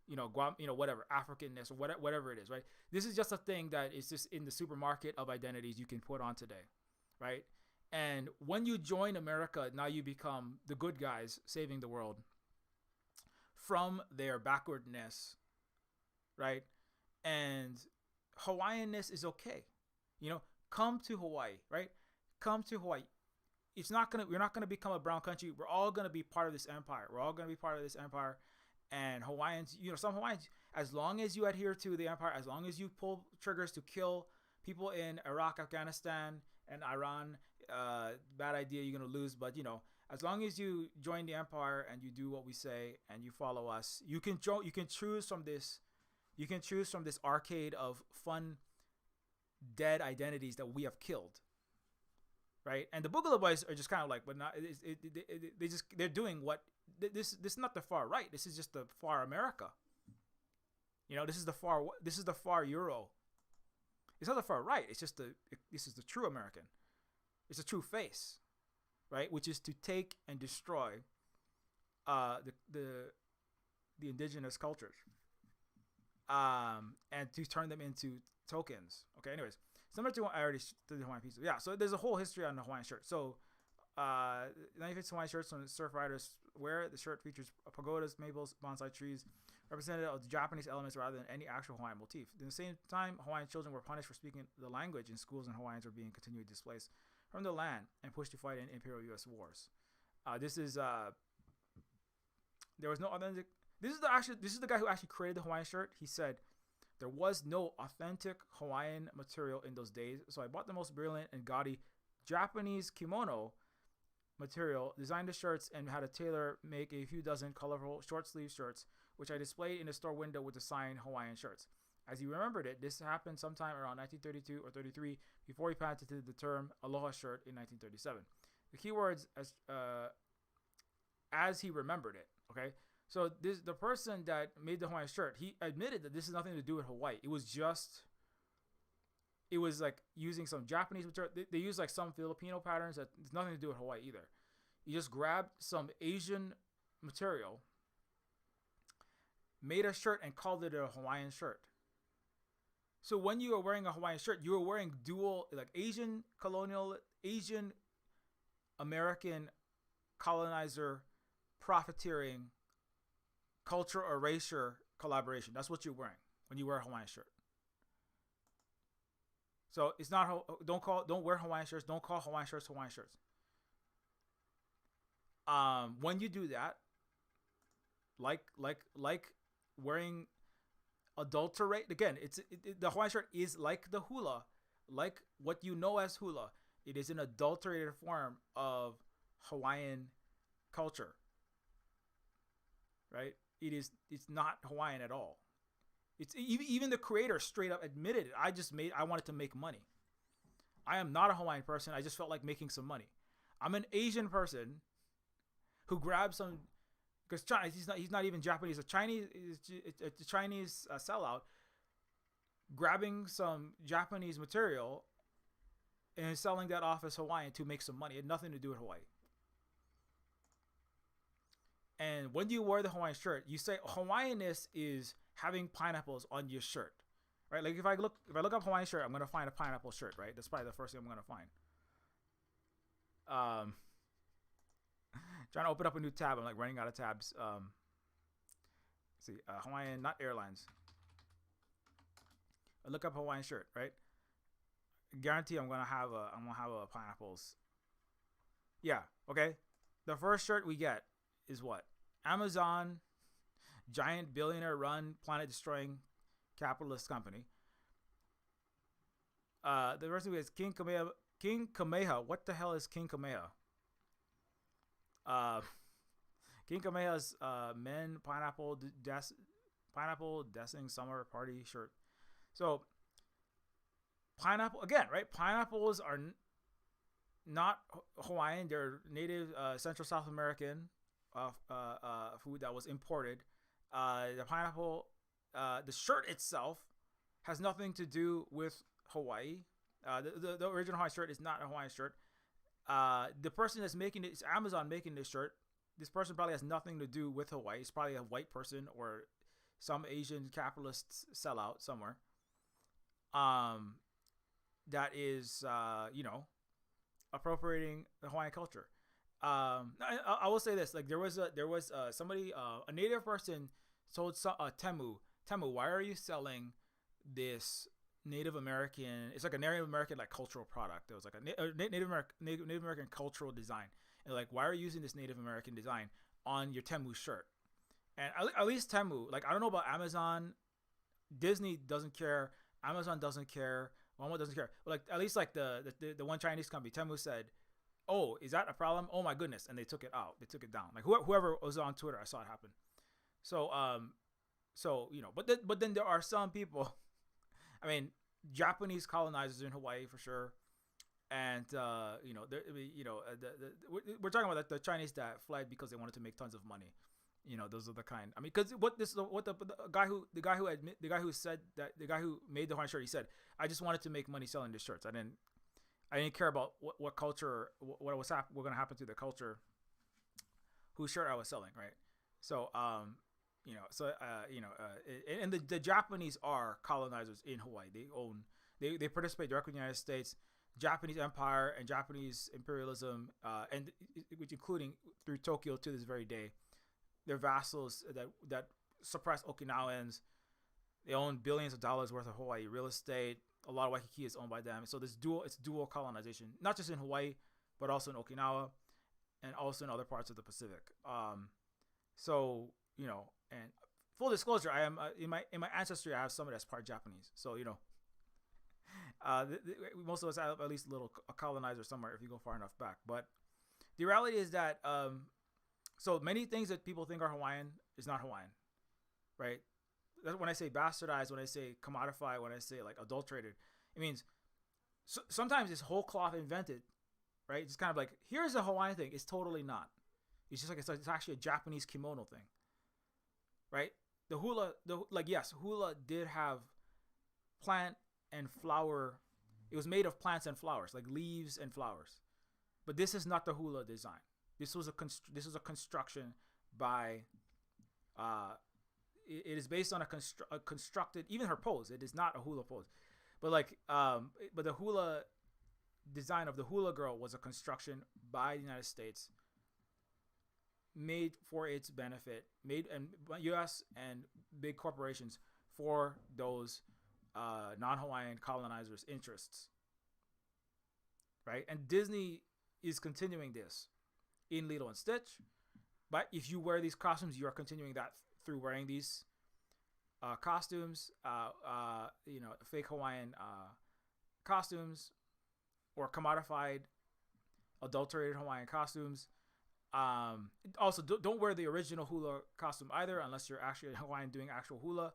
whatever, Africanness, or whatever it is, right? This is just a thing that is just in the supermarket of identities you can put on today, right? And when you join America, now you become the good guys saving the world from their backwardness, right? And Hawaiianness is okay. Come to Hawaii, right? Come to Hawaii. We're not gonna become a brown country. We're all gonna be part of this empire. And Hawaiians, some Hawaiians, as long as you adhere to the empire, as long as you pull triggers to kill people in Iraq, Afghanistan, and Iran, bad idea, you're gonna lose. But as long as you join the empire and you do what we say and you follow us, you can choose from this. You can choose from this arcade of fun, dead identities that we have killed, right? And the Boogaloo Boys are just kind of like, but not. They're doing what this is not the far right. This is just the far America. This is the far Euro. It's not the far right. It's just this is the true American. It's a true face, right? Which is to take and destroy the indigenous cultures, and to turn them into tokens. Okay, anyways, similar to what I already did the Hawaiian pizza. Yeah, so there's a whole history on the Hawaiian shirt. So 1950s Hawaiian shirts when surf riders wear. The shirt features pagodas, maples, bonsai trees, representative of the Japanese elements rather than any actual Hawaiian motif. At the same time, Hawaiian children were punished for speaking the language in schools, and Hawaiians were being continually displaced from the land and pushed to fight in imperial U.S. wars. This is there was no authentic. This is the guy who actually created the Hawaiian shirt. He said, There was no authentic Hawaiian material in those days, so I bought the most brilliant and gaudy Japanese kimono material, designed the shirts, and had a tailor make a few dozen colorful short sleeve shirts, which I displayed in the store window with the sign Hawaiian shirts. As he remembered it, this happened sometime around 1932 or 33 before he patented the term aloha shirt in 1937. The keywords as he remembered it. Okay, so the person that made the Hawaiian shirt, he admitted that this has nothing to do with Hawaii. It was like using some Japanese material. They use like some Filipino patterns that has nothing to do with Hawaii either. You just grabbed some Asian material, made a shirt, and called it a Hawaiian shirt. So when you are wearing a Hawaiian shirt, you are wearing dual, like Asian colonial, Asian American colonizer profiteering culture erasure collaboration. That's what you're wearing when you wear a Hawaiian shirt. So it's not, don't wear Hawaiian shirts. Don't call Hawaiian shirts Hawaiian shirts. When you do that, like wearing adulterate, again, the Hawaiian shirt is like the hula, like what you know as hula. It is an adulterated form of Hawaiian culture, right? It's not Hawaiian at all. It's even the creator straight up admitted it. I wanted to make money. I am not a Hawaiian person. I just felt like making some money. I'm an Asian person who grabbed some, because he's not even Japanese. A Chinese sellout grabbing some Japanese material and selling that off as Hawaiian to make some money. It had nothing to do with Hawaii. And when you wear the Hawaiian shirt, you say Hawaiianness is having pineapples on your shirt, right? Like if I look up Hawaiian shirt, I'm gonna find a pineapple shirt, right? That's probably the first thing I'm gonna find. Trying to open up a new tab. I'm like running out of tabs. See, Hawaiian, not airlines. I look up Hawaiian shirt, right? Guarantee I'm gonna have a pineapples. Yeah, okay. The first shirt we get is what? Amazon, giant billionaire run, planet destroying capitalist company. The first thing is King Kamehameha. King Kamehameha. What the hell is King Kamehameha? King Kamehameha's men pineapple dressing summer party shirt. So pineapple again, right? Pineapples are not Hawaiian. They're native Central South American food that was imported. The pineapple, the shirt itself has nothing to do with Hawaii. The original Hawaiian shirt is not a Hawaiian shirt. The person that's making it is Amazon making this shirt. This person probably has nothing to do with Hawaii. It's probably a white person or some Asian capitalist sellout somewhere. That is, appropriating the Hawaiian culture. I will say this: like there was somebody, a native person told Temu, why are you selling this Native American? It's like a Native American like cultural product. It was like a Native American cultural design. And like, why are you using this Native American design on your Temu shirt? And at least Temu, like I don't know about Amazon, Disney doesn't care, Amazon doesn't care, Walmart doesn't care. But like at least like the one Chinese company, Temu said, "Oh, is that a problem? Oh my goodness!" And they took it out. They took it down. Like whoever was on Twitter, I saw it happen. So but then there are some people. I mean, Japanese colonizers in Hawaii for sure, and we're talking about the Chinese that fled because they wanted to make tons of money. Those are the kind. I mean, because the guy who made the Hawaiian shirt, he said, "I just wanted to make money selling these shirts. I didn't care about what culture, what going to happen to the culture, whose shirt I was selling, right?" So, and the Japanese are colonizers in Hawaii. They participate directly in the United States, Japanese Empire, and Japanese imperialism, and which including through Tokyo to this very day. They're vassals that suppress Okinawans. They own billions of dollars worth of Hawaii real estate. A lot of Waikiki is owned by them. So it's dual colonization, not just in Hawaii, but also in Okinawa and also in other parts of the Pacific. And full disclosure, I am in my ancestry. I have someone that's part Japanese, so most of us have at least a colonizer somewhere if you go far enough back. But the reality is that so many things that people think are Hawaiian is not Hawaiian, right? That's when I say bastardized, when I say commodified, when I say like adulterated, it means sometimes it's whole cloth invented, right? It's kind of like, here's a Hawaiian thing. It's totally not. It's just like it's actually a Japanese kimono thing, right? The hula, yes, hula did have plant and flower. It was made of plants and flowers, like leaves and flowers. But this is not the hula design. This was a construction by. It is based on a constructed, even her pose. It is not a hula pose, but but the hula design of the hula girl was a construction by the United States, made for its benefit, made and U.S. and big corporations for those non-Hawaiian colonizers' interests, right? And Disney is continuing this in Lilo and Stitch, but if you wear these costumes, you are continuing that through wearing these costumes, fake Hawaiian costumes, or commodified, adulterated Hawaiian costumes. Also, don't wear the original hula costume either, unless you're actually a Hawaiian doing actual hula.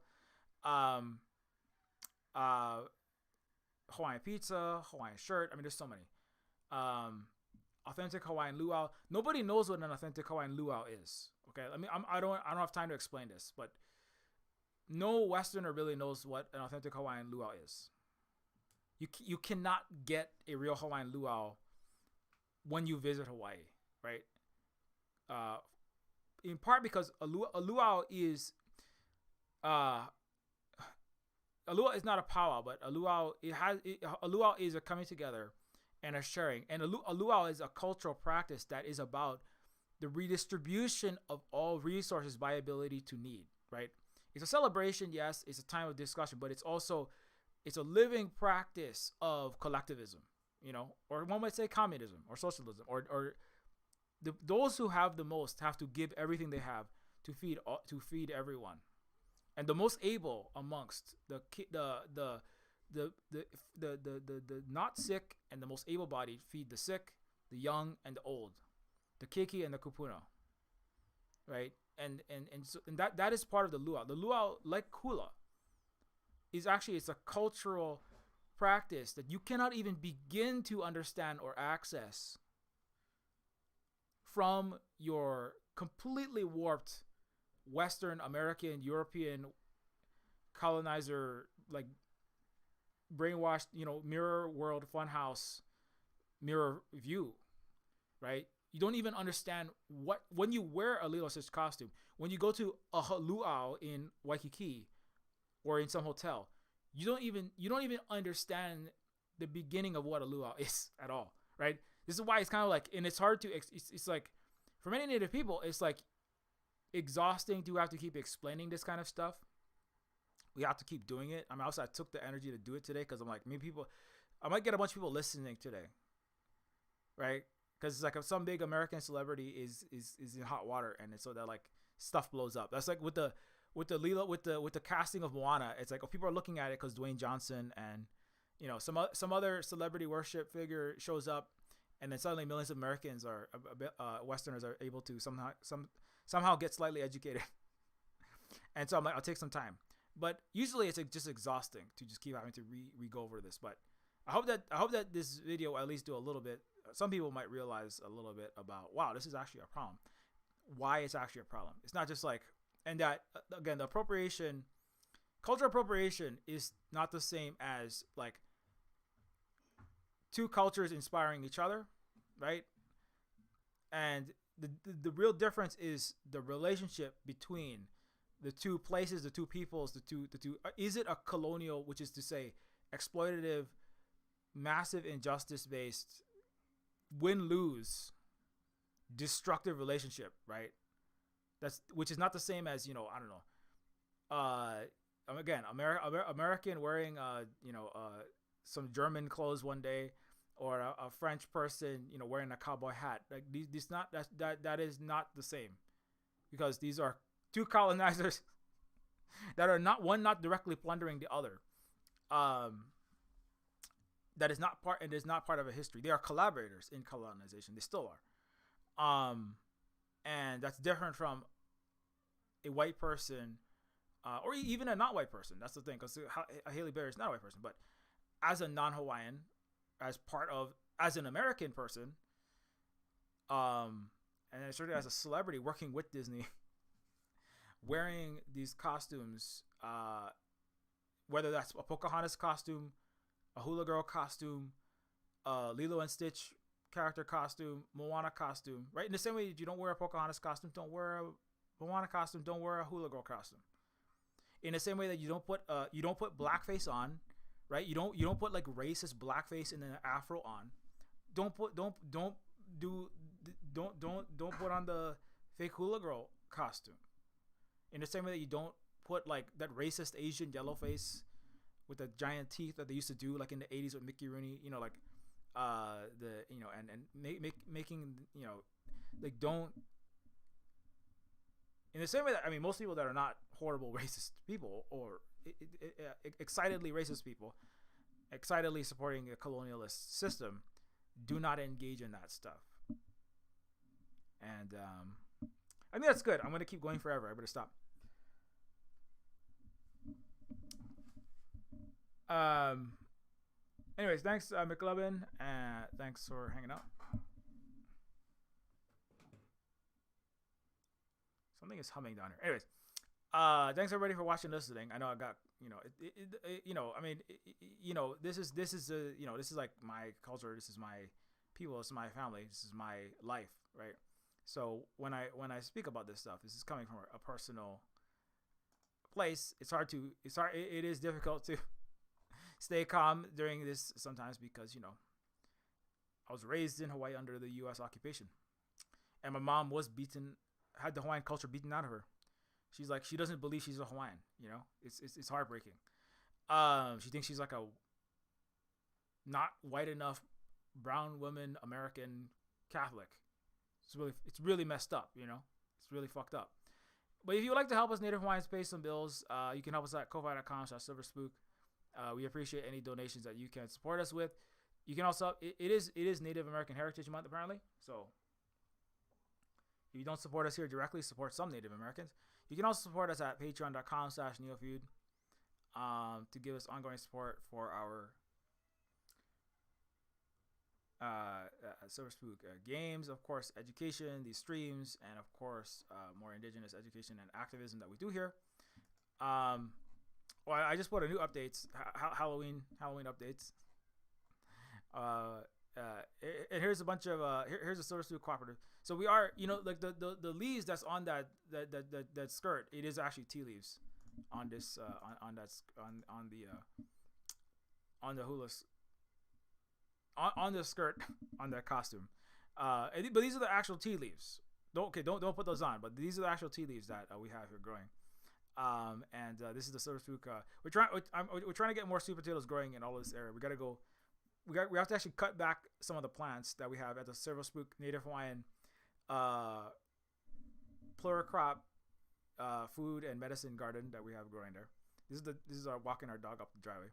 Hawaiian pizza, Hawaiian shirt. I mean, there's so many. Authentic Hawaiian luau. Nobody knows what an authentic Hawaiian luau is. Okay, I don't have time to explain this, but no Westerner really knows what an authentic Hawaiian luau is. You cannot get a real Hawaiian luau when you visit Hawaii, right? In part because a luau is not a powwow, but a luau is a coming together and a sharing. And a luau is a cultural practice that is about the redistribution of all resources by ability to need, right? It's a celebration, yes, it's a time of discussion, but it's a living practice of collectivism, or one might say communism or socialism, or those who have the most have to give everything they have to feed everyone, and the most able amongst the not sick and the most able-bodied feed the sick, the young, and the old, the keiki and the kupuna, right? And that is part of the luau. The luau, like hula, it's a cultural practice that you cannot even begin to understand or access from your completely warped Western American, European colonizer, like brainwashed, mirror world funhouse mirror view, right? You don't even understand when you wear a Lilo Stitch costume, when you go to a luau in Waikiki or in some hotel, you don't even understand the beginning of what a luau is at all, right? This is why it's kind of like, and it's hard to, it's like, for many Native people, it's like exhausting to have to keep explaining this kind of stuff. We have to keep doing it. I mean, also I took the energy to do it today because I'm like, I might get a bunch of people listening today, right? Because it's like if some big American celebrity is in hot water, and so that like stuff blows up. That's like with the casting of Moana. It's like, people are looking at it because Dwayne Johnson and some other celebrity worship figure shows up, and then suddenly millions of Americans are Westerners are able to somehow get slightly educated. And so I'm like, I'll take some time. But usually it's just exhausting to just keep having to re-go over this. But I hope that this video will at least do a little bit. Some people might realize a little bit about, wow, this is actually a problem. Why it's actually a problem. It's not just like, and that, again, the appropriation, cultural appropriation is not the same as like two cultures inspiring each other, right? And the real difference is the relationship between the two places, the two peoples, the two. Is it a colonial, which is to say, exploitative, massive injustice-based, win-lose, destructive relationship, right? Which is not the same as, I don't know. Again, American wearing some German clothes one day, or a French person wearing a cowboy hat. Like that is not the same, because these are two colonizers that are not directly plundering the other. That is not part of a history. They are collaborators in colonization. They still are. And that's different from a white person, or even a not white person. That's the thing, because Halle Berry is not a white person, but as a non-Hawaiian, as an American person, and certainly as a celebrity working with Disney, wearing these costumes, whether that's a Pocahontas costume, a Hula girl costume, Lilo and Stitch character costume, Moana costume, right? In the same way that you don't wear a Pocahontas costume, don't wear a Moana costume, don't wear a Hula girl costume. In the same way that you don't put blackface on, right? You don't put like racist blackface and then an afro on. Don't put on the fake Hula girl costume. In the same way that you don't put like that racist Asian yellow face with the giant teeth that they used to do like in the 80s with Mickey Rooney, like making, like, don't, in the same way that, I mean, most people that are not horrible racist people or excitedly racist people, excitedly supporting a colonialist system, do not engage in that stuff. And I think that's good. I'm going to keep going forever. I better stop. Anyways, thanks, McLovin, and thanks for hanging out. Something is humming down here. Anyways, thanks everybody for watching, listening. I know I got, this is like my culture. This is my people. This is my family. This is my life, right? So when I speak about this stuff, this is coming from a personal place. It is difficult to stay calm during this sometimes because, I was raised in Hawaii under the U.S. occupation. And my mom had the Hawaiian culture beaten out of her. She's like, she doesn't believe she's a Hawaiian, It's heartbreaking. She thinks she's like a not white enough brown woman American Catholic. It's really messed up, It's really fucked up. But if you would like to help us Native Hawaiians pay some bills, you can help us at ko-fi.com/silverspook. We appreciate any donations that you can support us with. You can also, it is Native American Heritage Month apparently. So if you don't support us here directly, support some Native Americans. You can also support us at patreon.com/Neofeud to give us ongoing support for our Silver Spook games, of course, education, these streams, and of course, more indigenous education and activism that we do here. Well, I just put a new updates, Halloween updates. And here's a bunch of here's a Silver Spook cooperative. So we are, like the leaves that's on that skirt. It is actually tea leaves on this on the Hula's on the skirt on that costume. But these are the actual tea leaves. Don't put those on. But these are the actual tea leaves that we have here growing. And this is the Silver Spook. We're trying to get more sweet potatoes growing in all of this area. We have to actually cut back some of the plants that we have at the Silver Spook Native Hawaiian pluricrop food and medicine garden that we have growing there. This is our walking our dog up the driveway.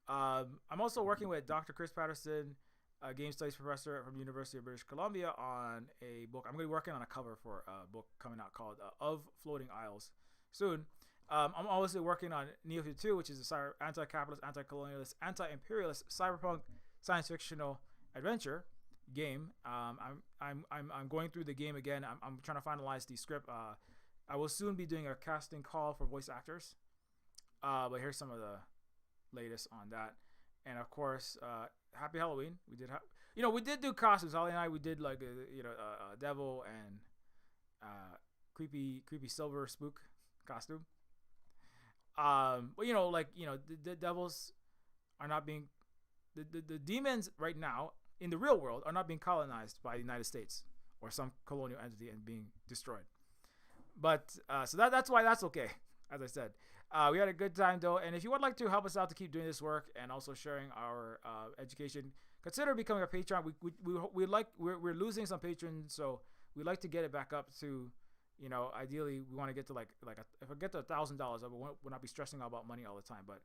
I'm also working with Dr. Chris Patterson, a game studies professor from the University of British Columbia, on a book. I'm going to be working on a cover for a book coming out called Of Floating Isles soon. I'm obviously working on Neofeud 2, which is a anti-capitalist, anti-colonialist, anti-imperialist cyberpunk science fictional adventure game. I'm going through the game again. I'm trying to finalize the script. I will soon be doing a casting call for voice actors. But here's some of the latest on that. And of course, happy Halloween. We did do costumes. Halle and I, we did like a devil and creepy silver spook costume. But the devils are not being the demons right now in the real world are not being colonized by the United States or some colonial entity and being destroyed. But so that's why that's okay. As I said, we had a good time though, and if you would like to help us out to keep doing this work and also sharing our education, consider becoming a patron. We're losing some patrons, so we'd like to get it back up to You know, ideally we want to get to if I get to $1,000, I would not be stressing out about money all the time. But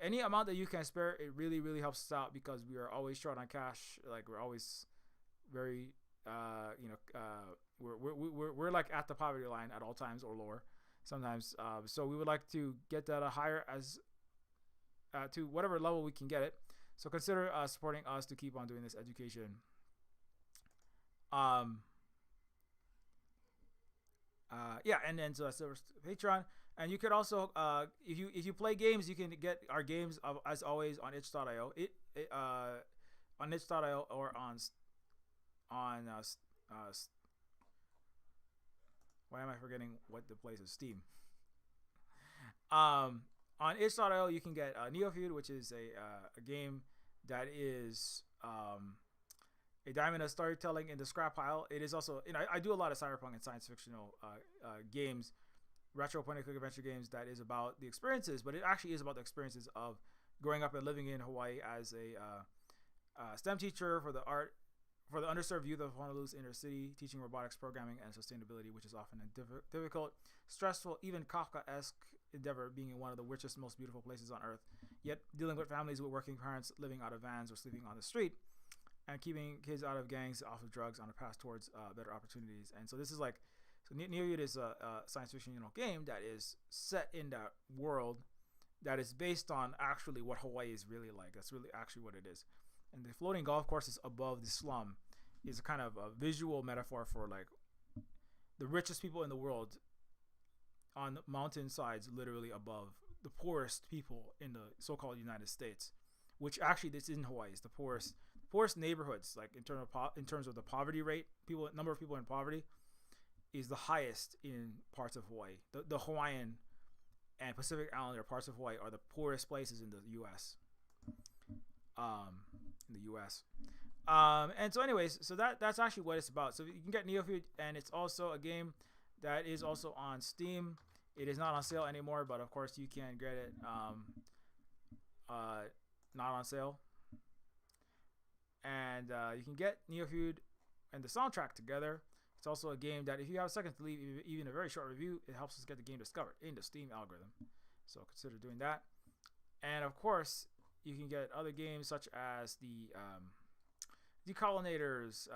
any amount that you can spare, it really, really helps us out because we are always short on cash. Like we're always very, we're like at the poverty line at all times or lower sometimes. So we would like to get that higher as to whatever level we can get it. So consider supporting us to keep on doing this education. And then so that's the Patreon, and you could also if you play games, you can get our games as always on itch.io. On itch.io or on why am I forgetting what the place is? Steam. On itch.io you can get Neofeud, which is a game that is a diamond of storytelling in the scrap pile. It is also, I do a lot of cyberpunk and science fictional games, retro point and click adventure games that is about the experiences, but it actually is about the experiences of growing up and living in Hawaii as a STEM teacher for the underserved youth of Honolulu's inner city, teaching robotics, programming, and sustainability, which is often a difficult, stressful, even Kafka-esque endeavor, being in one of the richest, most beautiful places on earth, yet dealing with families with working parents living out of vans or sleeping on the street, and keeping kids out of gangs, off of drugs, on a path towards better opportunities. And so this is Neofeud is a science fiction game that is set in that world that is based on actually what Hawaii is really like. That's really actually what it is. And the floating golf courses above the slum is a kind of a visual metaphor for like the richest people in the world on mountain sides, literally above the poorest people in the so-called United States, which actually this in Hawaii is the poorest neighborhoods, like in terms of the poverty rate, number of people in poverty is the highest in parts of Hawaii. The Hawaiian and Pacific Islander parts of Hawaii are the poorest places in the U.S. And so anyways, so that's actually what it's about. So you can get Neofeud, and it's also a game that is also on Steam. It is not on sale anymore, but of course you can get it not on sale. And you can get Neofeud and the soundtrack together. It's also a game that if you have a second to leave even a very short review, it helps us get the game discovered in the Steam algorithm. So consider doing that. And of course, you can get other games such as the Decolonators.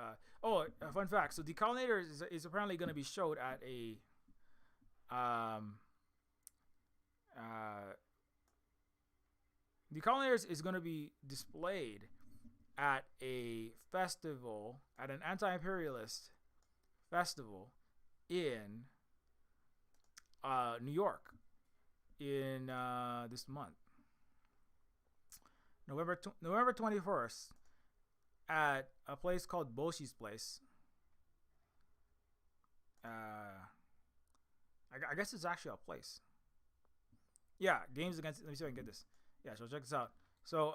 A fun fact. So Decolonators is apparently going to be showed at a Decolonators is going to be displayed at a festival, at an anti-imperialist festival in New York in this month, November 21st, at a place called Boshi's Place. I guess it's actually a place. Yeah, Games Against. Let me see if I can get this. Yeah, so check this out. So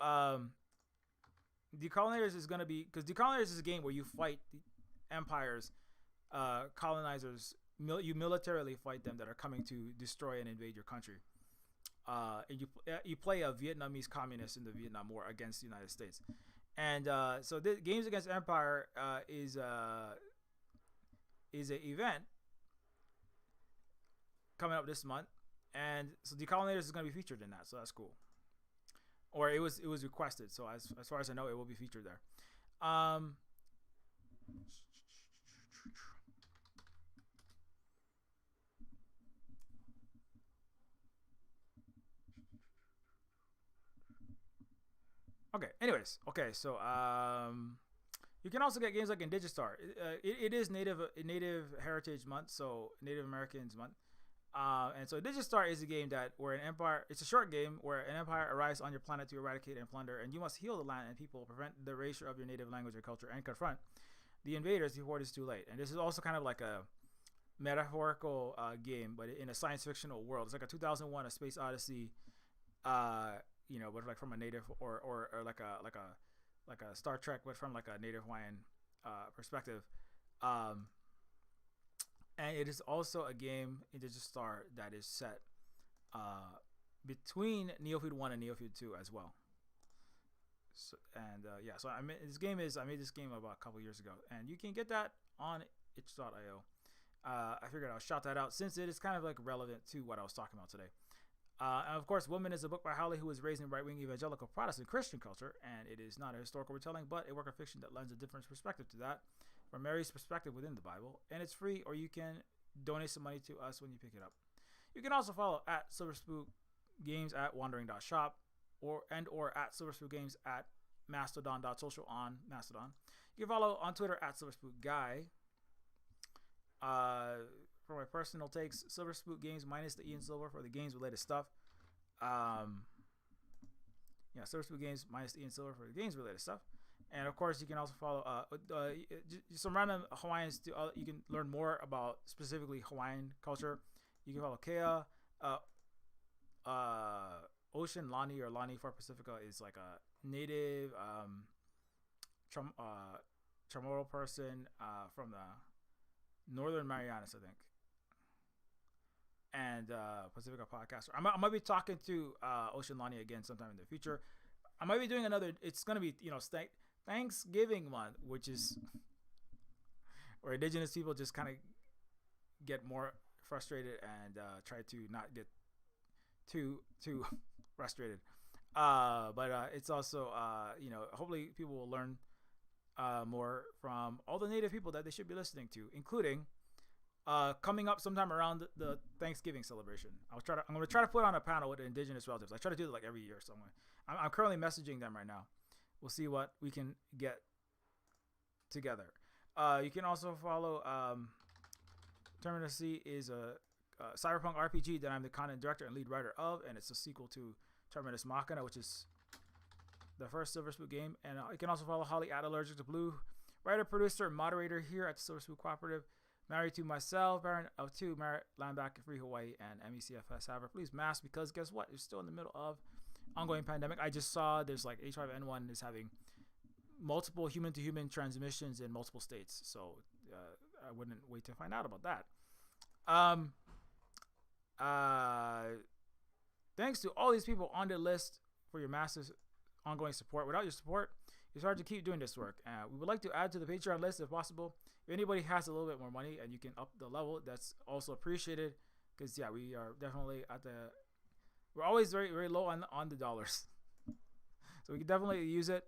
Decolonators is gonna be, because Decolonators is a game where you fight the empires, colonizers. You militarily fight them that are coming to destroy and invade your country. And you play a Vietnamese communist in the Vietnam War against the United States. And so the Games Against Empire is a event coming up this month, and so Decolonators is going to be featured in that, so that's cool. Or it was requested, so as far as I know, it will be featured there. Okay. Anyways, okay. So you can also get games like in Digistar. It is Native Heritage Month, so Native Americans Month. And so Digistar is a game where an empire. It's a short game where an empire arrives on your planet to eradicate and plunder, and you must heal the land and people, prevent the erasure of your native language or culture, and confront the invaders before it is too late. And this is also kind of like a metaphorical game, but in a science fictional world. It's like a 2001: A Space Odyssey. But like from a native or like a Star Trek, but from like a Native Hawaiian perspective. And it is also a game in Digistar that is set between Neofeud 1 and Neofeud 2 as well. So I made this game about a couple years ago, and you can get that on itch.io. I figured I'll shout that out since it is kind of like relevant to what I was talking about today. And of course, Woman is a book by Halle, who was raised in right-wing evangelical Protestant Christian culture, and it is not a historical retelling, but a work of fiction that lends a different perspective to that, from Mary's perspective within the Bible. And it's free, or you can donate some money to us when you pick it up. You can also follow at Silver Spook Games at wandering.shop, or at Silver Spook Games at mastodon.social on Mastodon. You can follow on Twitter at Silver Spook Guy. For my personal takes, Silver Spook Games minus the Ian Silver for the games related stuff. Silver Spook Games minus the Ian Silver for the games related stuff. And of course, you can also follow some random Hawaiians. You can learn more about specifically Hawaiian culture. You can follow Kea. Ocean Lani, or Lani for Pacifica, is like a native Chamorro person from the Northern Marianas, I think. And Pacifica podcaster. I might be talking to Ocean Lani again sometime in the future. I might be doing another. It's gonna be Thanksgiving month, which is where Indigenous people just kind of get more frustrated and try to not get too frustrated. But it's also hopefully people will learn more from all the Native people that they should be listening to, including coming up sometime around the Thanksgiving celebration. I'm going to try to put on a panel with Indigenous relatives. I try to do it like every year. So I'm currently messaging them right now. We'll see what we can get together. You can also follow Terminus C is a cyberpunk RPG that I'm the content director and lead writer of, and it's a sequel to Terminus Machina, which is the first Silver Spook game. And you can also follow Halle at Allergic to Blue, writer, producer, and moderator here at the Silver Spook Cooperative. Married to myself, Baron of 2, Merit, Linebacker, Free Hawaii, and MECFS Haver. Please mask, because guess what? It's still in the middle of ongoing pandemic. I just saw there's like H5N1 is having multiple human-to-human transmissions in multiple states. So I wouldn't wait to find out about that. Thanks to all these people on the list for your massive ongoing support. Without your support, it's hard to keep doing this work. We would like to add to the Patreon list if possible. If anybody has a little bit more money and you can up the level, that's also appreciated. Because we are definitely we're always very, very low on the dollars. So we can definitely use it.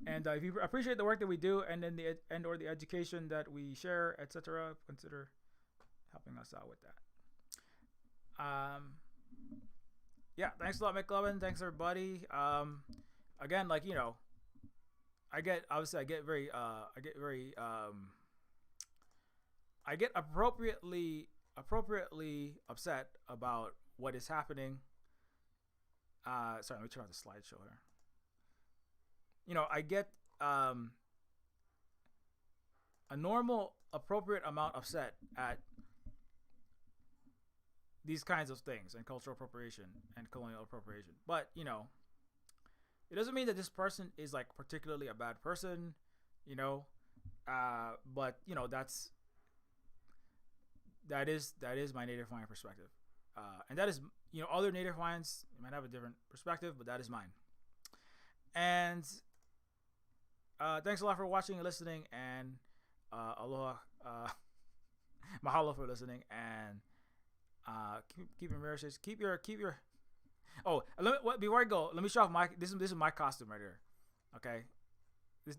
And if you appreciate the work that we do, and then or the education that we share, etc., consider helping us out with that. Thanks a lot, McLovin. Thanks, everybody. Again, I get appropriately upset about what is happening. Sorry, let me turn on the slideshow here. I get a normal, appropriate amount upset at these kinds of things, and cultural appropriation and colonial appropriation. But it doesn't mean that this person is like particularly a bad person, but that is my Native Hawaiian perspective, and that is other Native Hawaiians might have a different perspective, but that is mine. And thanks a lot for watching and listening, and aloha, mahalo for listening, and keep your marriages, keep your. Oh, before I go, let me show off this is my costume right here. Okay, this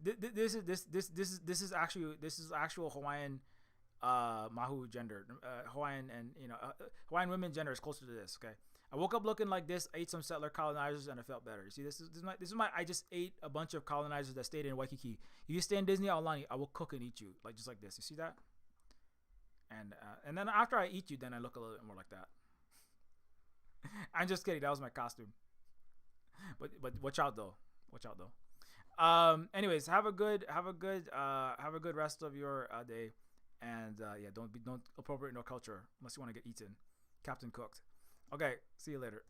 is actual Hawaiian mahu gender, Hawaiian, and Hawaiian women gender is closer to this. Okay, I woke up looking like this, ate some settler colonizers, and I felt better. You see, this is my I just ate a bunch of colonizers that stayed in Waikiki. If you stay in Disney Aulani, I will cook and eat you just like this. You see that? And then after I eat you, then I look a little bit more like that. I'm just kidding. That was my costume. But watch out though. Anyways, have a good rest of your day, and don't appropriate no culture unless you want to get eaten. Captain Cooked. Okay, see you later.